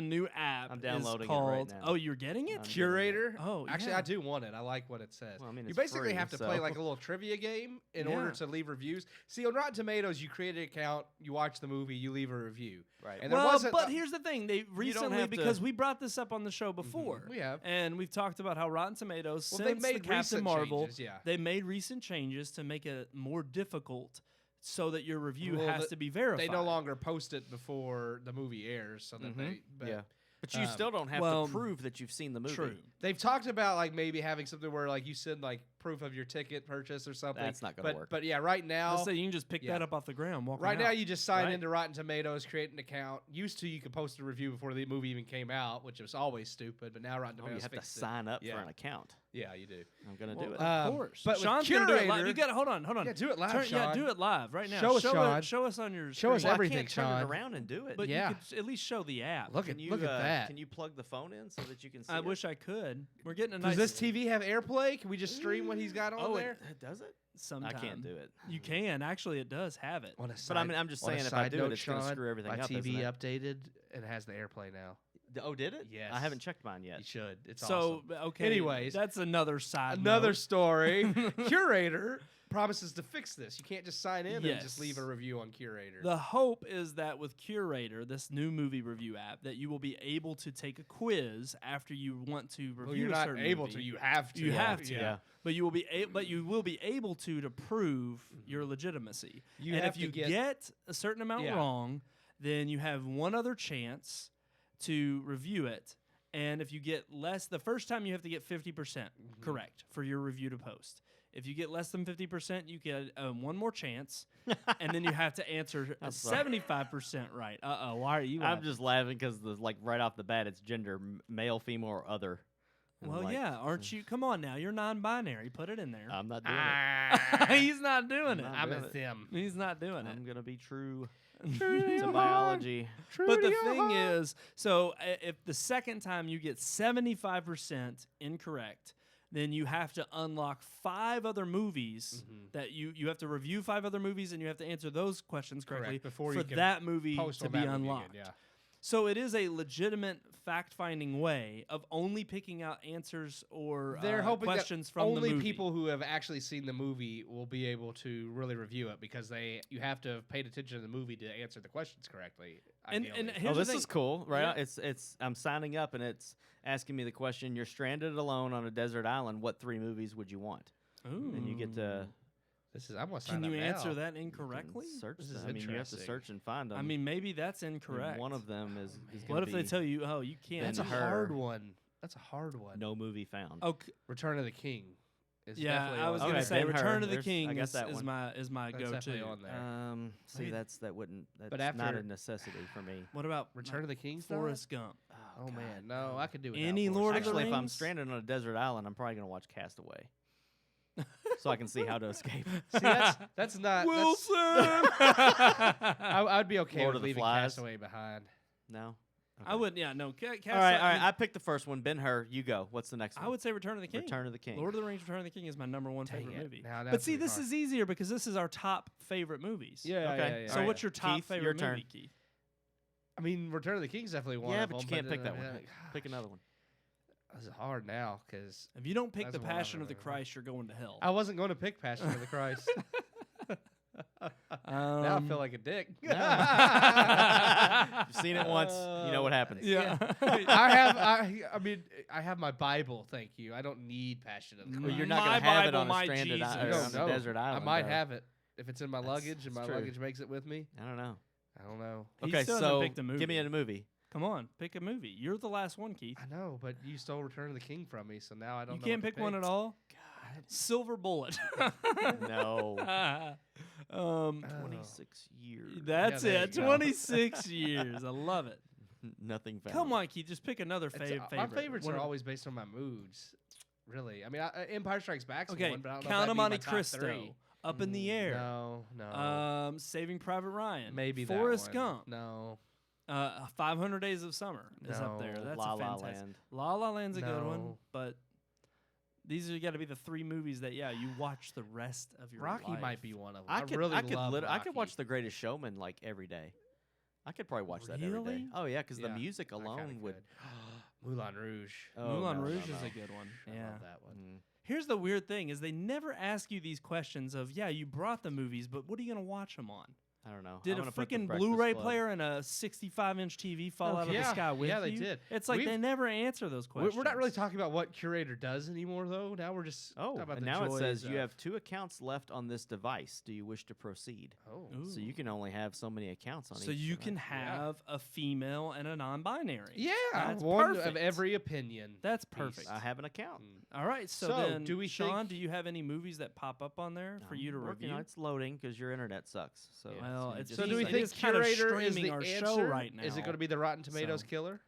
new app, I'm is downloading it called. right now. Oh, you're getting it? I'm getting Curator. Oh, Actually, yeah. I do want it. I like what it says. Well, I mean, you it's basically free, have to play so- like a little trivia game in Yeah. order to leave reviews. See, on Rotten Tomatoes, you create an account, you watch the movie, you leave a review. Right. And there Well, wasn't but a- here's the thing. They recently, have to- because we brought this up on the show before. We have. And we've talked about how Rotten Tomatoes, Well, they've since the made Captain recent Marvel, changes, yeah. they made recent changes to make it more difficult so that your review Well, has to be verified. They no longer post it before the movie airs, so that they. But Yeah. But you um, still don't have well, to prove that you've seen the movie. True. They've talked about like maybe having something where like you send like proof of your ticket purchase or something. That's not gonna work. But yeah, right now. Let's say you can just pick yeah. that up off the ground. Walk Right out. now, you just sign Right. into Rotten Tomatoes, create an account. Used to, you could post a review before the movie even came out, which was always stupid. But now Rotten Oh, Tomatoes you have to fixed it. sign up Yeah. for an account. Yeah, you do. I'm gonna Well, do it. Of course. but with Sean's gonna do it live. Curator- You got to hold on. Yeah, do it live, Yeah, Sean. do it live right now. Show us, show Sean. It, show us on your. Show us screen. Well, everything, I can't turn Sean. it around and do it. But Yeah. you could at least show the app. Look can at you, look at that. Can you plug the phone in so that you can see I it? wish I could. We're getting a Does nice. this TV have AirPlay? Can we just stream what he's got on Oh, there? does it? Sometime. I can't do it. You can actually. It does have it. On a But I mean, I'm just on a saying if I side do note, it, it's gonna Sean, screw everything my up, TV isn't it? updated and has the AirPlay now. Oh, did it? Yes. I haven't checked mine yet. You should. It's So awesome. okay. Anyways, that's another side. Another note. story. Curator promises to fix this. You can't just sign in and just Yes. leave a review on Curator. The hope is that with Curator, this new movie review app, that you will be able to take a quiz after you want to review well, you're a not certain able movie. to. You have to. You have to. Yeah. But you will be able to prove your legitimacy. You and have if to you get- get a certain amount Yeah. wrong, then you have one other chance to review it. And if you get less, the first time you have to get 50% correct for your review to post. If you get less than 50%, you get one more chance, and then you have to answer I'm sorry. 75% right. Why are you? I'm laughing? just laughing because right off the bat, it's gender, male, female, or other. And Well, like, yeah, aren't you? Come on now, you're non-binary. Put it in there. I'm not doing it. He's not doing it. not I'm doing a it. them. He's not doing it. I'm gonna be true True to to your biology. But the thing is, so if the second time you get 75% incorrect, then you have to unlock 5 other movies that you have to review 5 other movies and you have to answer those questions correctly before for you can that movie post to on be that movie again, unlocked. yeah. So it is a legitimate fact-finding way of only picking out answers or They're hoping questions that from only the movie. people who have actually seen the movie will be able to really review it because you have to have paid attention to the movie to answer the questions correctly. And ideally. here's Oh, the this thing. is cool, right? Yeah. It's I'm signing up and it's asking me the question: you're stranded alone on a desert island. What 3 movies would you want? Ooh. And you get to I'm gonna sign Can up you now. answer that you can incorrectly? search. This is I mean, you have to interesting. search and find them. I mean, maybe that's and incorrect. one of them is What gonna if they be tell you, oh, you can't? That's a Ben-Hur. hard one. That's a hard one. no movie found. Oh, Return of the King. Is yeah, definitely I was on gonna Okay, say Ben-Hur. Return of the There's- King I got is, that is one. my That's definitely go-to. on there. See, Maybe- that's But not after- a necessity for me. What about Return of the King's not? Forrest Gump? Oh man, no, I could do it. Any Lord of the Actually, if I'm Rings? stranded on a desert island, I'm probably gonna watch Castaway, so I can see how to escape. See, that's not. Wilson. I'd be okay Lord with of the leaving Flies. Castaway behind. No. I wouldn't. Yeah, no. All right, all right. I picked the first one. Ben-Hur. You go. What's the next one? I would say Return of the King. Return of the King. Lord of the Rings: Return of the King is my number 1 Dang favorite it. movie. Now But that's see, pretty this hard. is easier because this is our top favorite movies. Yeah. Okay. So All right. what's your top Keith, favorite your turn. movie, Keith? I mean, Return of the King's definitely one. Yeah, of but you them, can't pick that one. gosh, Pick another one. It's hard now because If you don't pick That's The one I Passion of the remember. Christ, you're going to hell. I wasn't going to pick Passion of the Christ. Now I feel like a dick. You've seen it once. You know what happens. yeah. I mean, I have my Bible. Thank you. I don't need Passion of the Well, Christ. You're not My gonna have it Bible, on my a stranded Jesus. island, No, on no. a desert island. I might though. have it if it's in my luggage and that's my true. luggage makes it with me. I don't know. I don't know. He Okay, still hasn't so picked a give me movie. a movie. Come on, pick a movie. You're the last one, Keith. I know, but you stole Return of the King from me, so now I don't. You know can't what to pick one at all. Silver Bullet. No. 26 years. That's Yeah, there it. you go. 26 years. I love it. Nothing found. Come on, Keith. Just pick another It's, favorite. my favorites One are of- always based on my moods. Really, I mean, Empire Strikes Back's Okay, one, but I don't know Count if of that'd be Monte my top Cristo. 3. Up in the Air. No. Saving Private Ryan. Maybe Forrest that one. Gump. No. 500 Days of Summer is up there. No. That's La a La fantastic. Land. La La Land's a good one, No. but these are got to be the 3 movies that you watch the rest of your Rocky life. might be one of them. I could really love I could Rocky. watch The Greatest Showman like every day. I could probably watch that every day. Really? Oh yeah, because the Yeah, music I kinda alone would. could. Moulin Rouge. Oh, Moulin no, Rouge no, is no. a good one. I Yeah. love that one. Mm. Here's the weird thing: is they never ask you these questions of, you brought the movies, but what are you gonna watch them on? I don't know. Did I'm a gonna put The freaking Breakfast Blu-ray Club. player and a 65-inch TV fall out of the yeah. sky with Yeah, they you? did. It's like they We've- never answer those questions. We're not really talking about what curator does anymore, though. Now we're just Oh, talking about and the now it says joys you of- have 2 accounts left on this device. Do you wish to proceed? Oh. Ooh. So you can only have so many accounts on So each you device. can have a female and a non-binary. Yeah, That's one perfect. of every opinion. That's piece. perfect. I have an account. All right, so, So, then, do we Sean, think- do you have any movies that pop up on there for you to I'm working review? on it. It's loading because your internet sucks. So Well, you it's just So do we It say- think is kind of curator is streaming the our answer? show right Is it now. going to be the Rotten Tomatoes So- killer?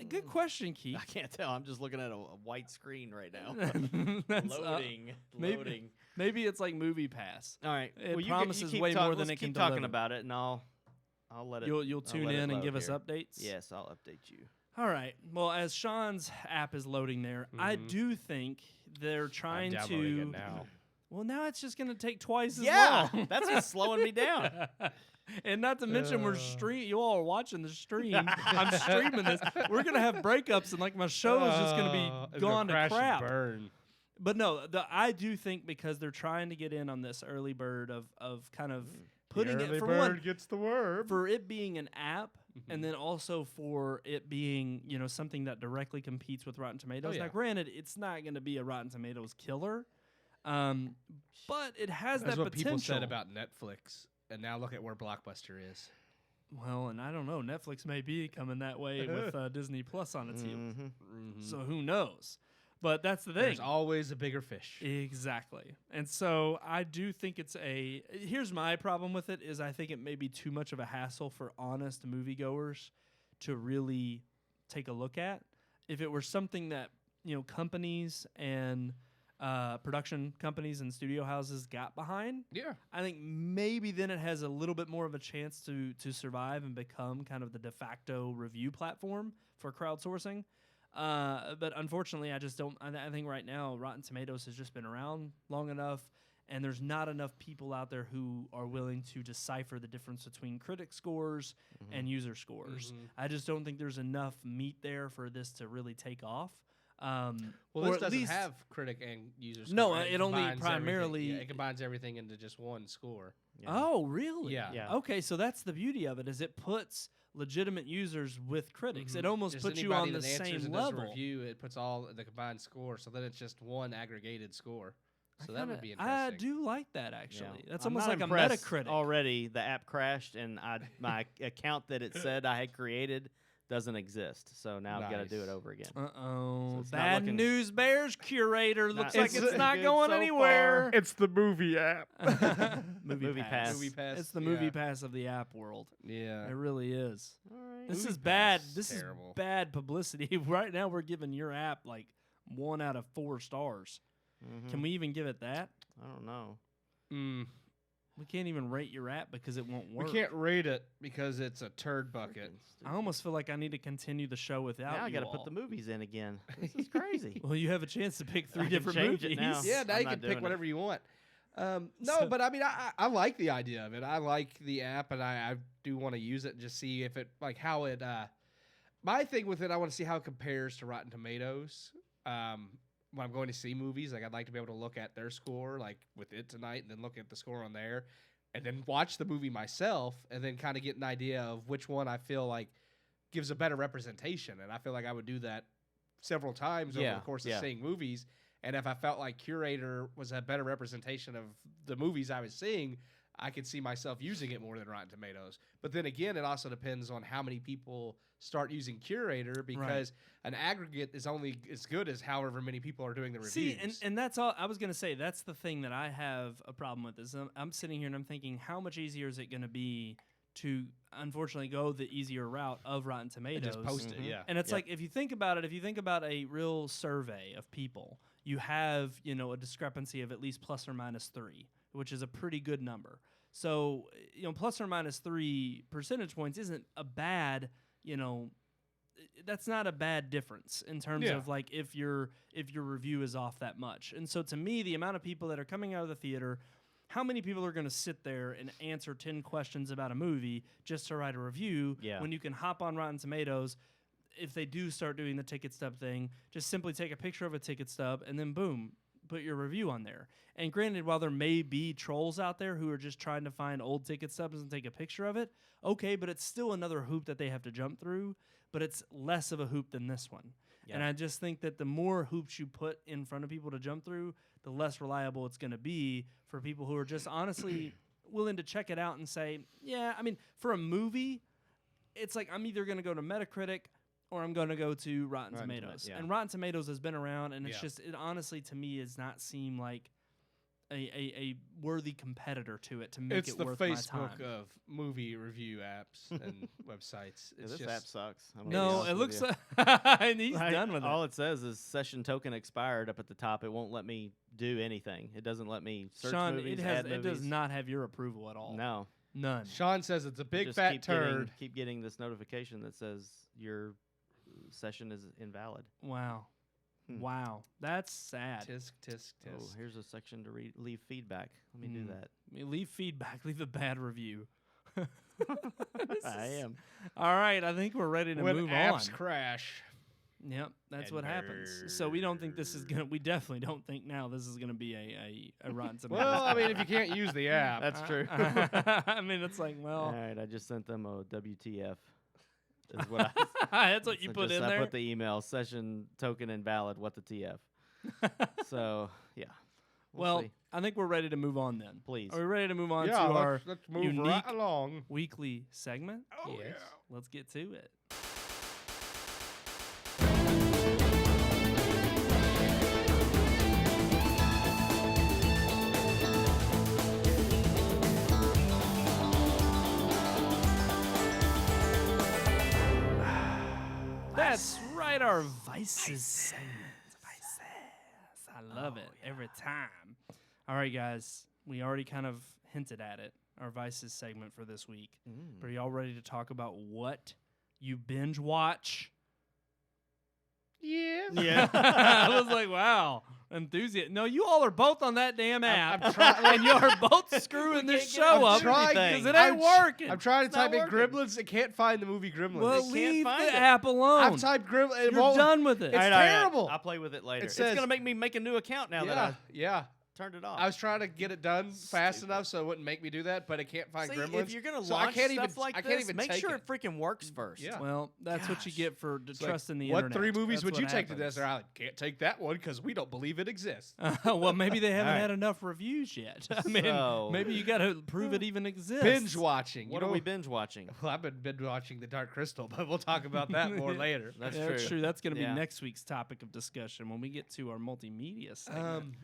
Good question, Keith. I can't tell. I'm just looking at a white screen right now. That's, Loading. maybe- Loading. Maybe it's like Movie Pass. All right. It you promises keep way more let's than it can keep talking deliver. about it, and I'll let it. You'll I'll tune let it in and load give us here. updates. Yes, I'll update you. All right. Well, as Sean's app is loading there, I do think they're trying to. now. Well, now it's just going to take twice as Yeah, long. that's what's slowing me down. And not to mention, we're you all are watching the stream. I'm streaming this. We're gonna have breakups, and like my show is just gonna be gone to crap. Burn. But no, I do think because they're trying to get in on this early bird of kind of putting the it early for bird one gets the worm. for it being an app, and then also for it being something that directly competes with Rotten Tomatoes. yeah. Now, granted, it's not going to be a Rotten Tomatoes killer, but it has That's that what potential. people said about Netflix, and now look at where Blockbuster is. Well, and I don't know. Netflix may be coming that way with Disney Plus on its heels. Mm-hmm. So who knows? But that's the thing. There's always a bigger fish. Exactly. And so I do think it's here's my problem with it is I think it may be too much of a hassle for honest moviegoers to really take a look at. If it were something that companies and production companies and studio houses got behind, Yeah. I think maybe then it has a little bit more of a chance to survive and become kind of the de facto review platform for crowdsourcing. But unfortunately, I just don't. I think right now Rotten Tomatoes has just been around long enough, and there's not enough people out there who are willing to decipher the difference between critic scores and user scores. I just don't think there's enough meat there for this to really take off. Well, or this at doesn't least have critic and user score. No, right? it only combines primarily- everything. Yeah, it combines everything into just one score. Yeah. Oh, really? Yeah. Yeah. Okay, so that's the beauty of it, is it puts legitimate users with critics. It almost Just puts you anybody on the that answers same and does a level. review, it puts all the combined score, so then it's just one aggregated score. So that would be I interesting. do like that, actually. Yeah. That's I'm almost not like a impressed Metacritic. Already, the app crashed, and my account that it said I had created doesn't exist. So now I've got to do Nice. it over again. Uh-oh. So it's not Bad looking- news bears curator. Looks like It's it's not good going so anywhere. It's the movie app. Movie Pass. Movie Pass. It's the yeah. movie pass of the app world. Yeah. It really is. All right. This Movie is bad. Pass, This terrible. is bad publicity. Right now, we're giving your app like 1 out of 4 stars. Can we even give it that? I don't know. Mm. We can't even rate your app because it won't work. We can't rate it because it's a turd bucket. I almost feel like I need to continue the show without Now I you got to all. put the movies in again. This is crazy. Well, you have a chance to pick 3 I can different change movies. it now. Yeah, now I'm you not can doing pick it. whatever you want. No, So- but I mean, I like the idea of it. I like the app, and I do want to use it and just see if it, like, how it. My thing with it, I want to see how it compares to Rotten Tomatoes. When I'm going to see movies, like, I'd like to be able to look at their score, like with it tonight, and then look at the score on there, and then watch the movie myself, and then kind of get an idea of which one I feel like gives a better representation. And I feel like I would do that several times over Yeah, the course of yeah. seeing movies. And if I felt like Curator was a better representation of the movies I was seeing, I could see myself using it more than Rotten Tomatoes. But then again, it also depends on how many people start using Curator, because an aggregate is only as good as however many people are doing the reviews. See, and that's all I was going to say. That's the thing that I have a problem with is I'm sitting here and I'm thinking, how much easier is it going to be to, unfortunately, go the easier route of Rotten Tomatoes? And just post it, yeah. And it's Yep. like, if you think about it, if you think about a real survey of people, you have, a discrepancy of at least plus or minus 3, which is a pretty good number. So, plus or minus 3 percentage points isn't a bad, that's not a bad difference in terms Yeah. of like if your review is off that much. And so to me, the amount of people that are coming out of the theater, how many people are going to sit there and answer 10 questions about a movie just to write a review Yeah. when you can hop on Rotten Tomatoes? If they do start doing the ticket stub thing, just simply take a picture of a ticket stub and then boom, put your review on there. And granted, while there may be trolls out there who are just trying to find old ticket stubs and take a picture of it, okay, but it's still another hoop that they have to jump through, but it's less of a hoop than this one. Yeah. And I just think that the more hoops you put in front of people to jump through, the less reliable it's going to be for people who are just honestly willing to check it out and say, yeah, I mean, for a movie, it's like I'm either going to go to Metacritic or I'm going to go to Rotten Tomatoes. Tomatoes, yeah. And Rotten Tomatoes has been around, and it's Yeah. just, it honestly, to me, does not seem like a worthy competitor to it to make It's it the worth my Facebook time. of movie review apps and websites. Yeah, It's this just, app sucks. I'm gonna be No, honest it with looks you. like and he's Like, done with all it. it says is session token expired up at the top. It won't let me do anything. It doesn't let me search Sean, movies, it add does movies. not have your approval at all. No. None. Sean says it's a big Just fat keep turd. keep getting this notification that says your session is invalid. Wow. Hmm. Wow. That's sad. Tisk, tisk, tisk. Oh, here's a section to leave feedback. Let me do Hmm. that. I mean, leave feedback. Leave a bad review. I am. All right, I think we're ready to when move apps on. crash. Yep, that's And what happens. So we don't think this is gonna. We definitely don't think now this is gonna be a Rotten Tomatoes. Well, I mean, if you can't use the app, That's true. I mean, it's like, All well, right, I just sent them a WTF. Is what I. that's what you So put just in I there. put the email session token invalid. What the TF? So yeah. Well, see. I think we're ready to move on then. Please. Are we ready to move on yeah, to our let's move unique right along. weekly segment? Oh, Yes. Let's get to it. That's right, our Vices segment. I love it every time. All right, guys. We already kind of hinted at it. Our Vices segment for this week. But are y'all ready to talk about what you binge watch? Yeah. Yeah. I was like, wow, enthusiast. No, you all are both on that damn app, I'm trying. and you're both screwing this can't get show on up trying because it I'm ain't tr- working. I'm trying to It's not type in working. Gremlins. I can't find the movie Gremlins. Well, can't leave find the it. app alone. I've typed Gremlins. You're done with it. It's All right, terrible. I'll play with it later. It It's says- gonna make me make a new account now that I Yeah. turned it off. I was trying to get it done fast enough so it wouldn't make me do that, but I can't find See, Gremlins. if you're gonna so launch I can't stuff even, like I can't this, even make take sure it. it freaking works first. Yeah. Well, that's what you Gosh. get for It's like, trusting the what internet. 3 movies That's would what you take to happens. Desert Island? Can't take that one because we don't believe it exists. Well, maybe they haven't All right. had enough reviews yet. I mean, So- maybe you got to prove it even exists. Binge watching. What you are know, we binge watching? Well, I've been binge watching The Dark Crystal, but we'll talk about that more later. That's Yeah, true. that's true. That's going to Yeah. be next week's topic of discussion when we get to our multimedia segment.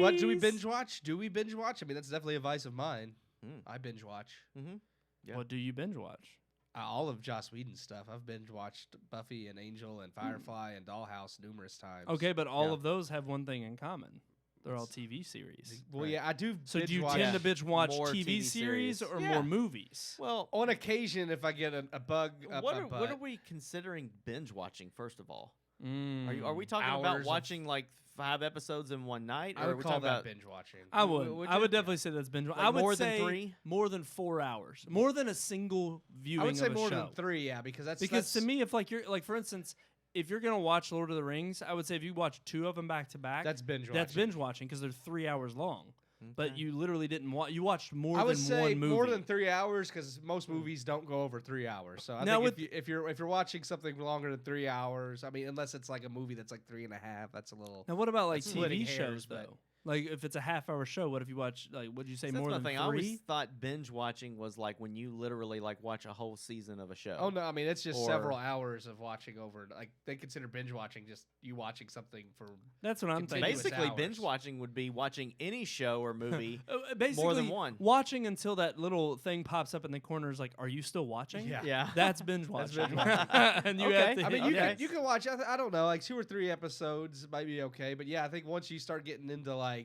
What do we Jeez. binge watch? Do we binge watch? I mean, that's definitely a vice of mine. Mm. I binge watch Mm-hmm. Yeah. What do you binge watch? all of Joss Whedon's stuff. I've binge watched Buffy and Angel and Firefly and Dollhouse numerous times. Okay, but all Yeah. of those have one thing in common. They're all TV series. Well, Right. yeah, I do. So binge do you watch tend to binge watch More TV TV series series. or Yeah. more movies? Well, on occasion if I get a bug up what my are, butt. what are we considering binge watching? First of all, are Mm. we talking Hours about of- watching like 5 episodes in one night, I or are would we call talking that about binge watching. I would. would I you? would definitely say that's binge. Like I would more than say 3? more than 4 hours, more than a single viewing I would say of a more show. than 3, yeah, because that's Because to that's- me, if like you're like for instance, if you're gonna watch Lord of the Rings, I would say if you watch 2 of them back to back, that's binge watching. that's binge watching because they're 3 hours long. But Okay. you literally didn't watch. You watched more I would than say one movie. more than 3 hours because most movies don't go over 3 hours. So I Now think with- if you're watching something longer than 3 hours, I mean, unless it's like a movie that's like 3.5, that's a little. Now, what about like That's splitting TV hairs, shows but- though? Like if it's a half-hour show, what if you watch like? Would you say So that's more my than thing. I always 3? thought binge watching was like when you literally like watch a whole season of a show. Oh no, I mean it's just Or- several hours of watching over. Like they consider binge watching just you watching something for. That's what I'm thinking. Continuous Basically, hours. binge watching would be watching any show or movie. Basically, one. watching until that little thing pops up in the corner is like, "Are you still watching?" Yeah. Yeah. That's binge watching. binge watching. And you Okay. have to I mean, hit you yes. can watch. I don't know, like 2 or 3 episodes might be okay, but yeah, I think once you start getting into like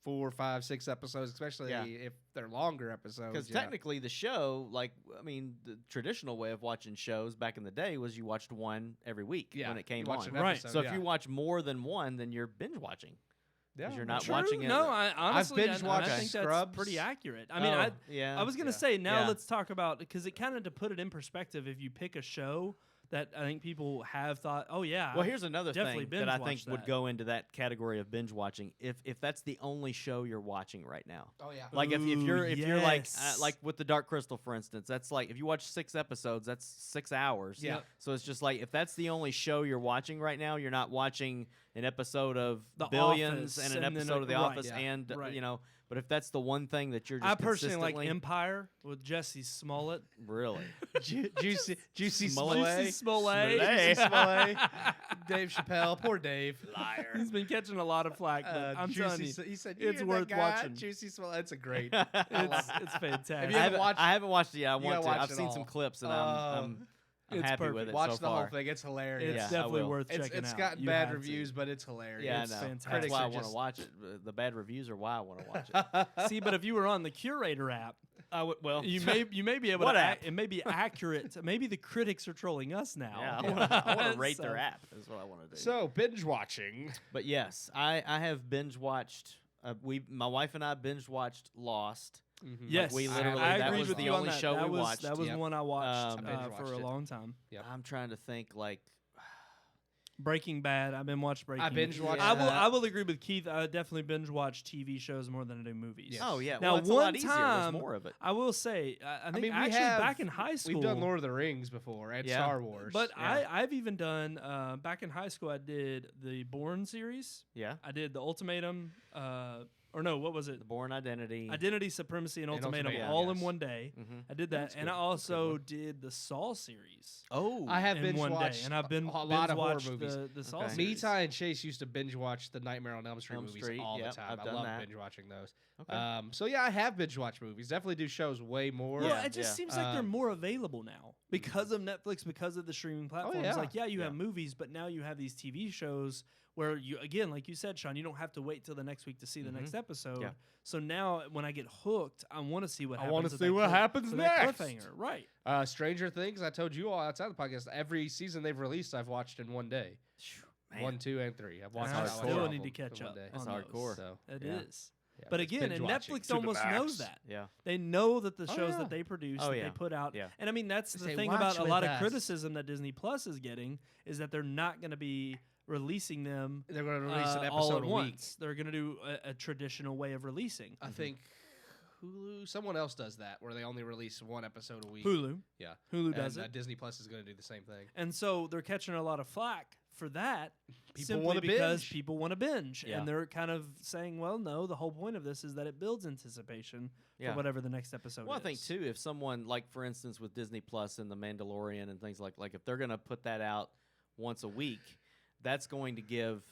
4, 5, 6 episodes, especially Yeah. if they're longer episodes. Because yeah. technically, the show, like, I mean, the traditional way of watching shows back in the day was you watched one every week yeah, when it came you watch on. an Right. episode, So yeah. if you watch more than one, then you're binge watching. yeah, you're not True. watching it. No, I honestly, binge I watched think that's Scrubs. pretty accurate. I mean, Oh. Yeah. I was gonna Yeah. say now Yeah. let's talk about because it kind of to put it in perspective. If you pick a show that I think people have thought, oh yeah, Well, here's another definitely thing that I think binge-watch would that. go into that category of binge watching. If that's the only show you're watching right now, Oh yeah. like if Ooh, you're yes. like with the Dark Crystal, for instance, that's like if you watch 6 episodes, that's 6 hours. Yeah. So it's just like if that's the only show you're watching right now, you're not watching an episode of The Billions Office and an and then episode of The right, Office, yeah, and right. you know. But if that's the one thing that you're just I personally like consistently- Empire with Jesse Smollett. really. Juicy Smollett. Juicy Smollett. Smollett. Smollett. Dave Chappelle, poor Dave. He's been catching a lot of flack, but I'm telling you, He said, it's "You hear worth that guy? watching. Juicy Smollett. It's a great. it's fantastic. you haven't watched- I haven't watched it yet. I gotta want to. watch I've it seen some all. clips, and I'm It's happy perfect. with it Watch so the far. whole thing. It's hilarious. It's Yeah, I definitely will. worth It's checking out. gotten You bad have to. reviews, but it's hilarious. Yeah, It's I know. fantastic. That's why I Critics are want to just- watch it. The bad reviews are why I want to watch it. See, but if you were on the Curator app, I would. Well, you may be able What to. app? It may be accurate. Maybe the critics are trolling us now. Yeah, I want to rate So- their app. Is what I want to do. So binge watching. but yes, I have binge watched. My wife and I binge watched Lost. Yes, we literally- I that agreed was with the you on only that. show that we was, watched. That was Yep. one I watched I binge for watched a it. long time. Yep. I'm trying to think like. Breaking Bad. I've been watching Breaking. I binge watched I will. that. I will agree with Keith. I definitely binge watch TV shows more than I do movies. Yes. Oh yeah. Now, well, it's a one lot easier. time- There's more of it. I will say. I think mean, we actually have- back in high school. We've done Lord of the Rings before and Yeah. Star Wars. But Yeah. I've even done back in high school. I did the Bourne series. Yeah. I did the Ultimatum. Or no, what was it? The Bourne Identity. Identity, Supremacy, and And Ultimatum Ultimatum, all in yes. one day. Mm-hmm. I did that, That's and good. I That's a good also one. did the Saw series. Oh. I have in binge one day, watched and I've been a lot of horror watched movies. the Saw Okay. Me, series. Ty, and Chase used to binge watch the Nightmare on Elm Street Elm movies Street, all yep, the time. I've I done love that. binge watching those. Okay. So yeah, I have binge watched movies. Definitely do shows way more. Well, Yeah, it just yeah. seems like they're Um, more available now because of Netflix, because of the streaming platforms. yeah. Like, yeah, you have Yeah. movies, but now you have these TV shows where you, again, like you said, Sean, you don't have to wait till the next week to see the next episode. Yeah. So now when I get hooked, I want to see what I happens. wanna with see that what happens with that next. cliffhanger. Right. Stranger Things, I told you all outside the podcast, every season they've released, I've watched in one day. Man. 1, 2, and 3. I've watched I all still of need to them catch in up. one day. That's on hardcore. those. So, It Yeah. is. yeah, But it's again, and binge-watching Netflix to the almost max. knows that. Yeah. They know that the Oh, shows yeah. that they produce, Oh, that yeah. they put out. Yeah. And I mean, that's They the say, thing "Watch about a with lot of us." criticism that Disney Plus is getting is that they're not going to be releasing them They're going to release an all episode at a week. once. They're going to do a traditional way of releasing. I think Hulu, someone else does that, where they only release one episode a week. Hulu. Yeah. Hulu does And it. Disney Plus is going to do the same thing. And so they're catching a lot of flack for that People simply wanna because binge. people want to binge. Yeah. And they're kind of saying, well, no, the whole point of this is that it builds anticipation Yeah. for whatever the next episode Well, is. I think too, if someone like, for instance, with Disney Plus and The Mandalorian and things like if they're going to put that out once a week, that's going to give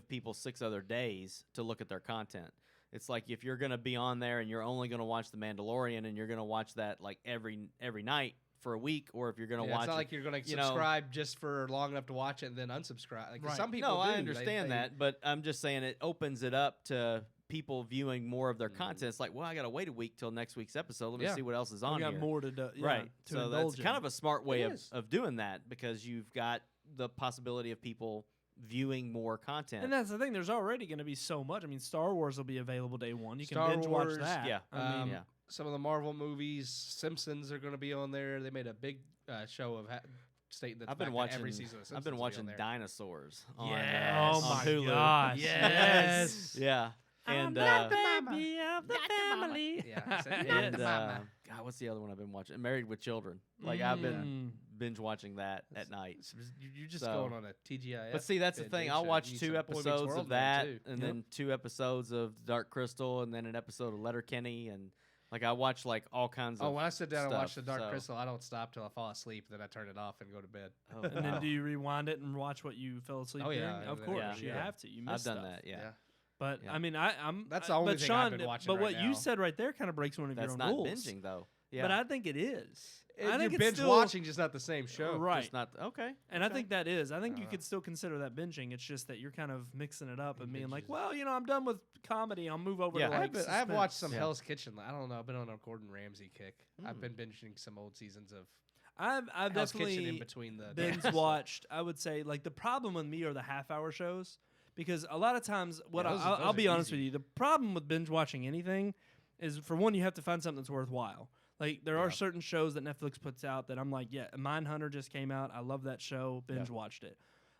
people 6 other days to look at their content. It's like if you're going to be on there and you're only going to watch The Mandalorian and you're going to watch that like every night for a week, or if you're going to Yeah, watch it's not it, like you're going to you know- subscribe just for long enough to watch it and then unsubscribe. Like Right. some people No, do. I They- understand they- that, but I'm just saying it opens it up to people viewing more of their content. It's like, well, I got to wait a week till next week's episode. Let me Yeah. see what else is we on got here. more to do. Yeah, Right. To So indulge that's kind in. of a smart way It of, is. of doing that, because you've got the possibility of people viewing more content. And that's the thing. There's already going to be so much. I mean, Star Wars will be available day one. You Star can binge watch Wars, that. yeah. I mean, yeah. Some of the Marvel movies, Simpsons are going to be on there. They made a big show of stating that I've the been fact that watching. every season of Simpsons I've been will be watching on there. Dinosaurs. On, Yes. Oh on my Hulu. gosh. Yes. Yeah. And baby of the family. Yeah, say, and the mama. God, what's the other one I've been watching? Married with Children. Like I've been binge watching that at night. You're just So- going on a TGIF. But see, that's the binge, thing. so I'll watch you need 2 some Boy Meets episodes World of in there, that, too. and Yep. then 2 episodes of Dark Crystal, and then an episode of Letterkenny, and like I watch like all kinds Oh, of. when I sit down and watch the stuff, Dark so- Crystal, I don't stop till I fall asleep. Then I turn it off and go to bed. Oh, And then wow. do you rewind it and watch what you fell asleep Oh, during? yeah, Of yeah, course, yeah, you yeah. have to. You I've miss done stuff. that. Yeah. But Yeah. I mean, I'm. That's the I- only but thing Sean, I've been watching But right what you now. said right there kind of breaks one of That's your not own rules. binging though. Yeah. But I think it is. I think You're it's binge still, watching, just not the same show. right? Just not okay. And I okay. think that is. I think you Uh, could still consider that binging. It's just that you're kind of mixing it up and being like, binges. well, I'm done with comedy. I'll move over Yeah. to I like have watched some suspense." Yeah. Hell's Kitchen. I don't know. I've been on a Gordon Ramsay kick. I've Mm. been binging some old seasons of I've Hell's Kitchen in definitely between the binge watched. I would say like the problem with me are the half-hour shows, because a lot of times what Yeah, those I'll are be honest easy. with you, the problem with binge watching anything is, for one, you have to find something that's worthwhile. Like there are Yeah. certain shows that Netflix puts out that I'm like, yeah, Mindhunter just came out. I love that show. Binge watched it.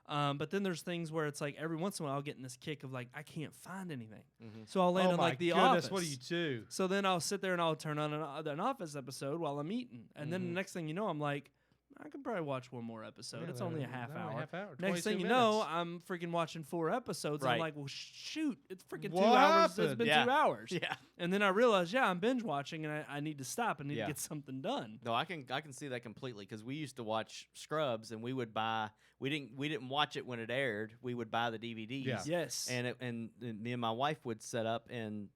But then there's things where it's like every once in a while I'll get in this kick of like I can't find anything, so I'll land oh on my like The goodness, Office. what do you do? So then I'll sit there and I'll turn on an Office episode while I'm eating, and then the next thing you know, I'm like, I could probably watch one more episode. Yeah, it's only a no, half no, hour. half hour, Next 22 thing you know, minutes. I'm freaking watching 4 episodes. And I'm Right. like, well, shoot, it's freaking 2 What hours. It's happened? been Yeah. 2 hours. Yeah. And then I realized, I'm binge watching, and I need to stop. I need Yeah. to get something done. No, I can see that completely, because we used to watch Scrubs, and we would buy. We didn't watch it when it aired. We would buy the DVDs. Yeah. Yes. And me and my wife would set up and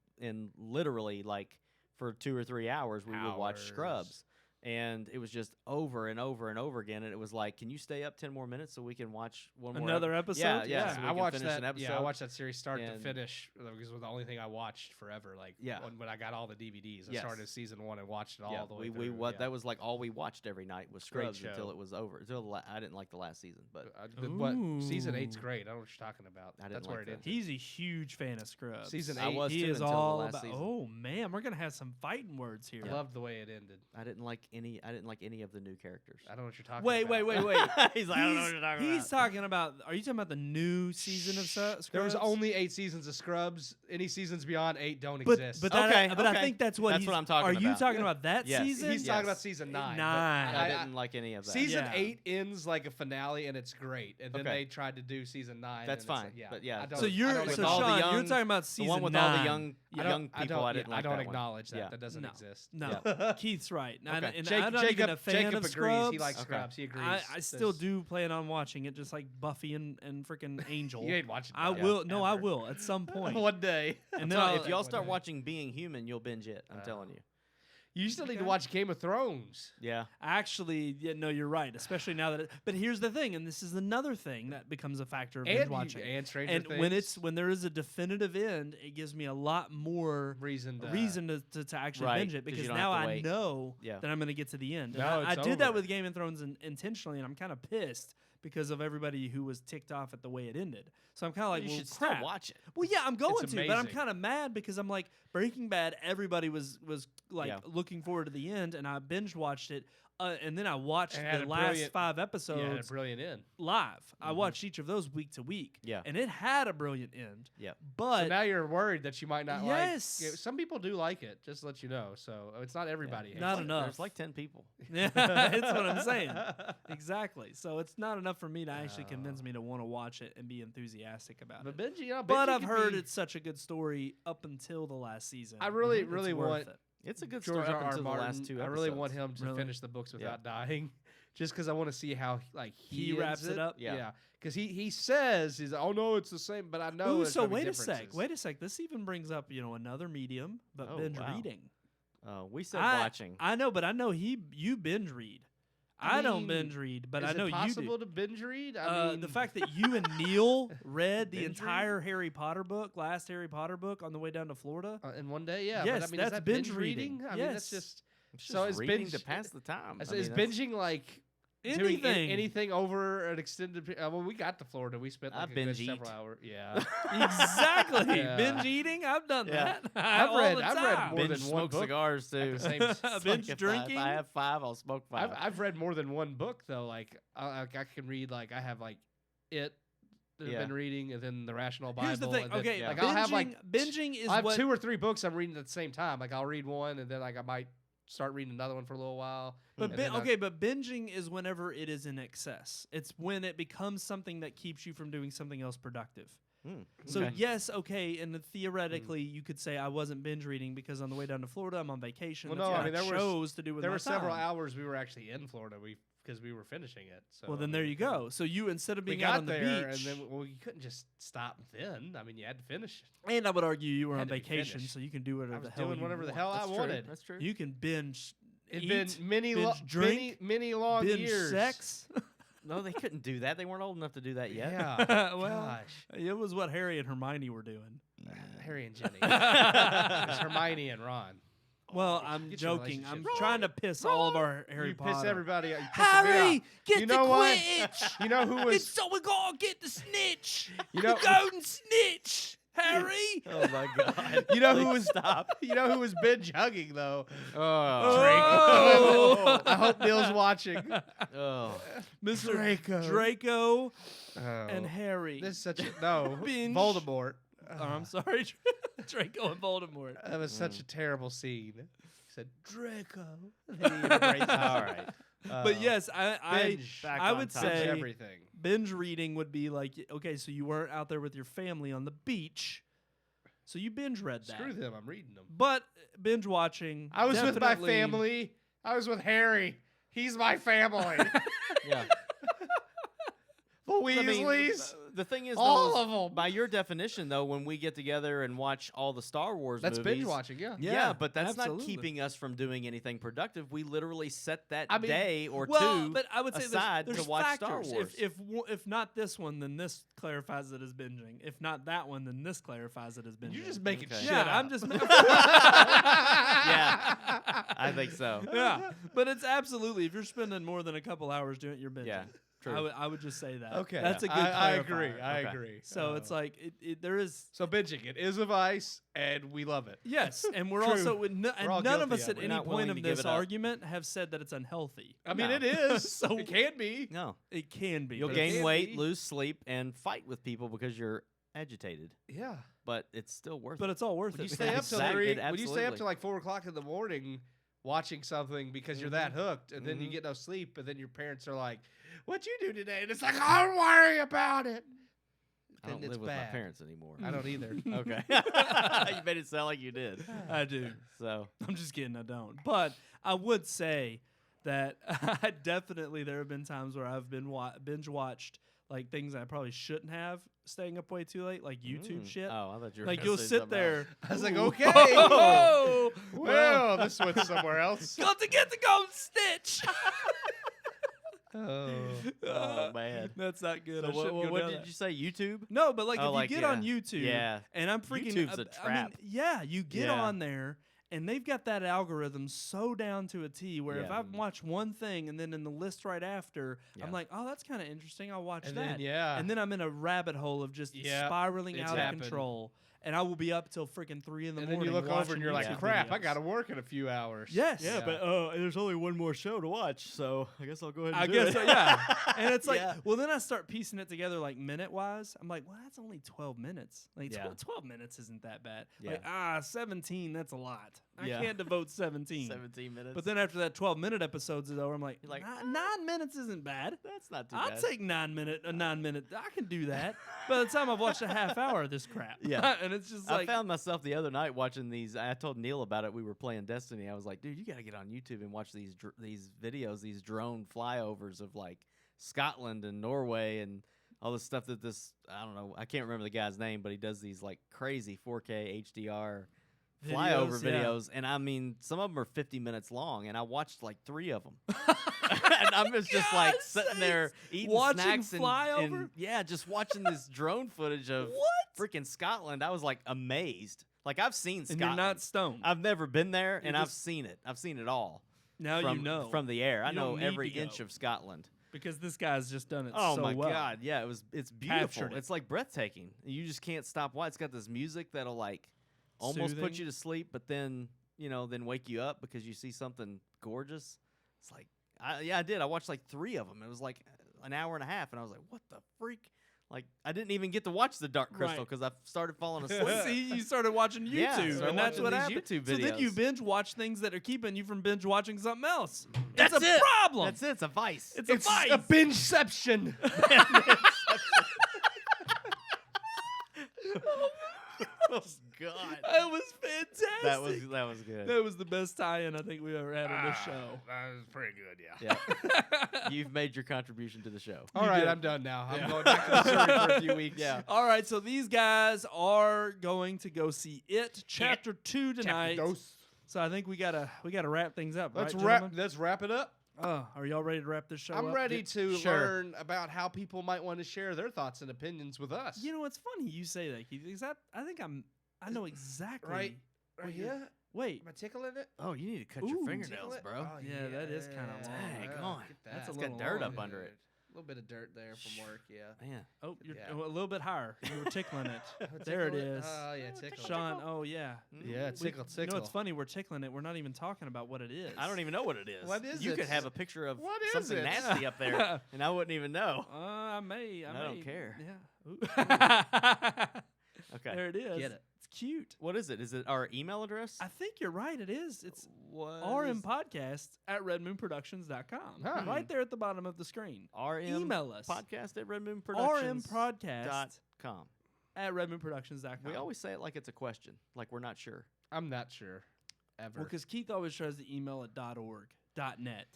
literally like for 2 or 3 hours we would watch Hours. Scrubs, and it was just over and over and over again, and it was like, can you stay up 10 more minutes so we can watch one more Another episode? Yeah, Yeah. yeah. So we I can watched finish that. an episode. Yeah, I watched that series start to and- finish because it was the only thing I watched forever. Like Yeah. when I got all the DVDs, I Yes. started season 1 and watched it all Yeah, the way we through. what yeah. that was like all we watched every night was Great Scrubs until show. it was over. I didn't like the last season, but But season 8's Ooh. great. I don't know what you're talking about. I didn't That's like where it that. ended. He's a huge fan of Scrubs. Season I 8. was He too is until the all last about. season. Oh man, we're gonna have some fighting words here. I loved the way it ended. I didn't like any of the new characters. I don't know what you're talking Wait. about. He's like, I don't know what you're talking He's about. talking about. Are you talking about the new season of Scrubs? There was only 8 seasons of Scrubs. Any seasons beyond 8 don't But exist. but that, Okay, but I okay. think that's what That's he's, what I'm talking Are you about. talking about that Yes. season? he's talking Yes. about season 9. but Nine. I didn't like any of that. Season Yeah. 8 ends like a finale, and it's great. And then Okay. they tried to do season 9. That's and it's fine, like, yeah, but yeah. I don't, So I you're don't with so all the Sean, you're young- talking about the season one with 9. all the young don't- people. I didn't like I don't that one. acknowledge that. Yeah. That doesn't No. exist. No, Keith's right. And, Okay. and Jake- I'm not even a fan Jacob of agrees. Scrubs. He likes Okay. Scrubs. He agrees. I still There's- do plan on watching it, just like Buffy and freaking Angel. You ain't watching I that will. No, I ever. will at some point. One day. And then So I'll, if y'all one start day. watching Being Human, you'll binge it. I'm telling you. You still need to Okay. watch Game of Thrones. Yeah. Actually, yeah, no, you're right. Especially now that. But here's the thing, and this is another thing that becomes a factor of binge watching. And Stranger And Things. when there is a definitive end, it gives me a lot more reason to actually Right, binge it 'cause you because don't now have to I wait. know Yeah. that I'm going to get to the end. And No, I it's did that over. with Game of Thrones intentionally, and I'm kind of pissed because of everybody who was ticked off at the way it ended. So I'm kind of like, you well, should crap. still watch it. Well, yeah, I'm going to, but I'm amazing. kind of mad because I'm like Breaking Bad. Everybody was like Yeah. looking forward to the end, and I binge watched it, and then I watched And had the a last brilliant- 5 Yeah, episodes a brilliant end. live. I watched each of those week to week, Yeah. and it had a brilliant end. Yeah. But So now you're worried that you might not Yes. like. Some people do like it. Just to let you know. So it's not everybody. hates Not it. enough. There's like 10 people. yeah, that's what I'm saying. Exactly. So it's not enough for me to actually convince me to want to watch it and be enthusiastic about But it. binging, But binging I've can heard be- it's such a good story up until the last season. I really, It's really worth want it. It's a good George story R. up R. until the Martin. last 2 I episodes. really want him to Really? finish the books without dying, just because I want to see how he ends wraps it up? Yeah. Because he says oh no, it's the same, but I know. Ooh, there's so gonna be wait a sec. differences. Wait a sec. This even brings up, another medium, but Oh, binge wow. reading. We said I watching. I know, but I know you binge read. I I don't mean, binge read, but Is I know it you possible do. to binge read? I mean, The fact that you and Neil read the Binge read? entire Harry Potter book, last Harry Potter book, on the way down to Florida. in one day, yeah. Yes, but I mean, that's is that binge binge reading. reading? I mean, Yes. that's just. It's So just is reading binge to pass the time. Is, I mean, is that's- binging like doing Anything. anything over an extended? Well, we got to Florida. We spent I like a good binge eat. several hours. Yeah. Exactly. Yeah. Binge eating. I've done Yeah. that. I've all read- the I've read time. more binge than one smoke book cigars too. the same- It's like Binge if drinking? If I have 5, I'll smoke 5. I've read more than one book though. Like I can read like I have like it. That Yeah. I've been reading, and then the Rational Bible. Here's the thing. and then, Okay, yeah. like binging, I'll have like binging is I have what 2 or 3 books I'm reading at the same time. Like I'll read one, and then like I might start reading another one for a little while. But and then I- but binging is whenever it is in excess. It's when it becomes something that keeps you from doing something else productive. So okay. yes, okay, and theoretically you could say I wasn't binge reading because on the way down to Florida I'm on vacation. Well, That's no, what I mean, there was- chose to do with there my were several time. hours we were actually in Florida. Because we were finishing it. So Well, I then mean, there we you couldn't- go. So you instead of We being got out on the there, beach, and then you couldn't just stop then. I mean, you had to finish it. and I would argue you were Had on to be vacation, finished. so you can do whatever I the was hell doing you whatever the want. hell I That's true. wanted. That's true. You can binge. It's eat, been many, binge drink, many long binge years. sex. No, they couldn't do that. They weren't old enough to do that yet. Yeah. Well, Gosh. it was what Harry and Hermione were doing. Harry and Jenny. It's Hermione and Ron. Well, I'm Get your joking. I'm relationships trying to piss all of our Harry you Potter. piss everybody out. You piss me out. Harry, get You the know what? Quidditch. You know who was? So we gotta get the snitch. You know- the golden snitch. Harry. Oh my god. You know who was? Stop. You know who was binge hugging though? Oh. Draco. I hope Neil's watching. Oh. Mr. Draco. Draco Oh. and Harry. This is such a no. Binge. Voldemort. Oh, I'm sorry, Draco and Voldemort. That was such a terrible scene. He said Draco. And then he embraced him. All right. But yes, binge. Back I on would topic. say everything. binge reading would be like, okay, so you weren't out there with your family on the beach, so you binge read that. Screw them. I'm reading them. But binge watching. I was with my definitely- family. I was with Harry. He's my family. Yeah. The I mean, Weasleys. the thing is, All though, of 'em. by your definition, though, when we get together and watch all the Star Wars That's movies, binge watching, yeah. Yeah, but that's absolutely. not keeping us from doing anything productive. We literally set that I mean, day or Well, two but I would say aside there's to watch factors. Star Wars. If not this one, then this clarifies it as binging. If not that one, then this clarifies it as binging. You're just making Okay. shit yeah, up. I'm just. Yeah, I think so. Yeah, but it's absolutely if you're spending more than a couple hours doing it, you're binging. Yeah, true. I would just say that. Okay. that's a good. I agree. clarifier. I Okay. agree. So it's like there is. So binging, it is a vice, and we love it. Yes, and we're True. also We're all none of guilty us of at it. any Not point willing of to give this it up. argument have said that it's unhealthy. I mean, No. it is. So- it can be. No, It can be. you'll but it gain can weight, be. lose sleep, and fight with people because you're agitated. Yeah. But it's still worth but it. it's all worth When you it. stay up till Exactly, 3, when you stay up absolutely. till like 4:00 in the morning watching something because you're that hooked, and then you Mhm. get no sleep, and then your parents are like, "What'd you do today?" And it's like, "Don't worry about it." I don't Then live it's with my bad. parents anymore. I don't either. Okay. You made it sound like you did. I do. So I'm just kidding. I don't. But I would say that I definitely there have been times where I've been binge watched like things I probably shouldn't have, staying up way too late, like YouTube shit. Oh, I thought you were Like gonna you'll say sit something there. else. I was like, Ooh. okay. Whoa. Well, this went somewhere else. Got to get the golden snitch. Oh, man. That's not good. So I shouldn't go what down did that. you say? YouTube? No, but like Oh, if like, you get yeah. on YouTube, Yeah. and I'm freaking, YouTube's a I mean, trap. yeah, you get Yeah. on there, and they've got that algorithm so down to a T. Where if Yeah. I watch one thing, and then in the list right after, Yeah. I'm like, oh, that's kind of interesting. I'll watch And that. then, And then I'm in a rabbit hole of just Yeah, spiraling it's out happened. of control, and I will be up till freaking 3 in the and then morning. you look over watching and you're like, YouTube crap, I videos. got to work in a few hours. Yes. Yeah, but, there's only one more show to watch, so I guess I'll go ahead I guess so, yeah. And it's like, Yeah. well, then I start piecing it together like minute wise. I'm like, well, that's only 12 minutes. Like, Yeah. 12 minutes isn't that bad. Yeah. Like, 17, that's a lot. I Yeah. can't devote 17. 17 minutes. But then after that 12-minute episode's is over, I'm like, You're like, 9 minutes isn't bad. that's not too I'll bad. take 9 minute. I can do that. By the time I've watched a half hour of this crap. Yeah. And it's just I like, found myself the other night watching these. I told Neil about it. We were playing Destiny. I was like, dude, you got to get on YouTube and watch these videos, these drone flyovers of like Scotland and Norway and all the stuff that I don't know. I can't remember the guy's name, but he does these like crazy 4K HDR flyover yeah. videos. And I mean, some of them are 50 minutes long, and I watched like 3 of them. And I'm just like God's sitting there eating Watching snacks flyover? and yeah, just watching this drone footage of what? freaking Scotland. I was like amazed. Like I've seen And Scotland. you're not stoned. I've never been there, and I've just- seen it. I've seen it all. now from, you know. from the air. I You don't know need every to go. inch of Scotland. because this guy's just done it Oh so my well. god, yeah, it's beautiful. Captured it. It's like breathtaking. You just can't stop watching. It's got this music that'll like almost put Soothing. you to sleep, but then then wake you up because you see something gorgeous. It's like I did. I watched like 3 of them. It was like an hour and a half, and I was like, what the freak? Like I didn't even get to watch the Dark Crystal Right. because I started falling asleep. Well, see, you started watching YouTube, Yeah, I started and that's watching what these happened. YouTube So then you videos. binge watch things that are keeping you from binge watching something else. That's it's a it. problem. That's it. It's a vice. It's a vice. a bingeception. Oh God. That was fantastic. That was good. That was the best tie-in I think we've ever had on this show. That was pretty good, yeah. Yeah. You've made your contribution to the show. All right, did. I'm done now. I'm Yeah. going back to Missouri for a few weeks. Yeah. All right, so these guys are going to go see It Chapter 2 tonight. So I think we gotta wrap things up. Let's right, wrap. gentlemen? Let's wrap it up. Are y'all ready to wrap this show up? I'm ready to Sure. learn about how people might want to share their thoughts and opinions with us. You know, it's funny you say that, Keith, because I think I know exactly. right what right you're- here. Wait, Am I tickling it? Oh, you need to cut Ooh. your Tickle fingernails, it? bro. Oh, Yeah, that is kinda long. Dang, Yeah, on. get That's a It's little got dirt long. up under it. A little bit of dirt there from work, yeah. Man. oh, you're Yeah. a little bit higher. You were tickling it. Tickle There it is. Oh, yeah, tickle. Sean, oh yeah. Yeah, tickle, You know, tickle. it's funny. We're tickling it. We're not even talking about what it is. I don't even know what it is. What is you it? could have a picture of What is something it? nasty up there, and I wouldn't even know. I may. I don't care. Yeah. Ooh. Okay. There it is. Get it. It's cute. What is it? Is it our email address? I think you're right. It is. It's What RMPodcast at redmoonproductions.com. Huh. Right there at the bottom of the screen. RM Email us. podcast at redmoonproductions.com. RMPodcast at redmoonproductions.com. We always say it like it's a question, like we're not sure. I'm not sure. Ever. Well, because Keith always tries to email at .org, .net.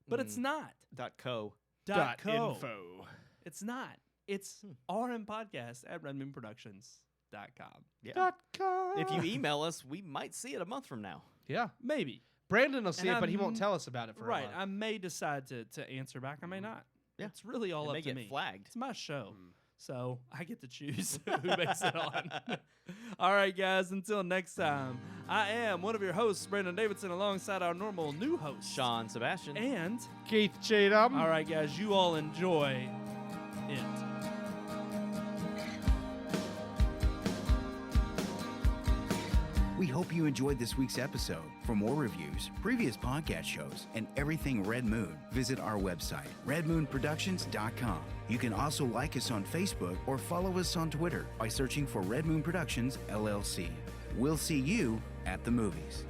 But it's Mm. not. .co. .co. .info. It's not. It's RMPodcast at redmoonproductions.com. Yeah. .com. If you email us, we might see it a month from now. Yeah. Maybe. Brandon will see And it, but he won't I'm- tell us about it for a Right. month. I may decide to answer back. I may not. Yeah. It's really all It up may to get me. flagged. It's my show. So I get to choose who makes it on. All right, guys. Until next time, I am one of your hosts, Brandon Davidson, alongside our normal new host, Sean Sebastian. And, Keith Cheatham. all right, guys, you all enjoy it. We hope you enjoyed this week's episode. For more reviews, previous podcast shows, and everything Red Moon, visit our website, redmoonproductions.com. You can also like us on Facebook or follow us on Twitter by searching for Red Moon Productions, LLC. We'll see you at the movies.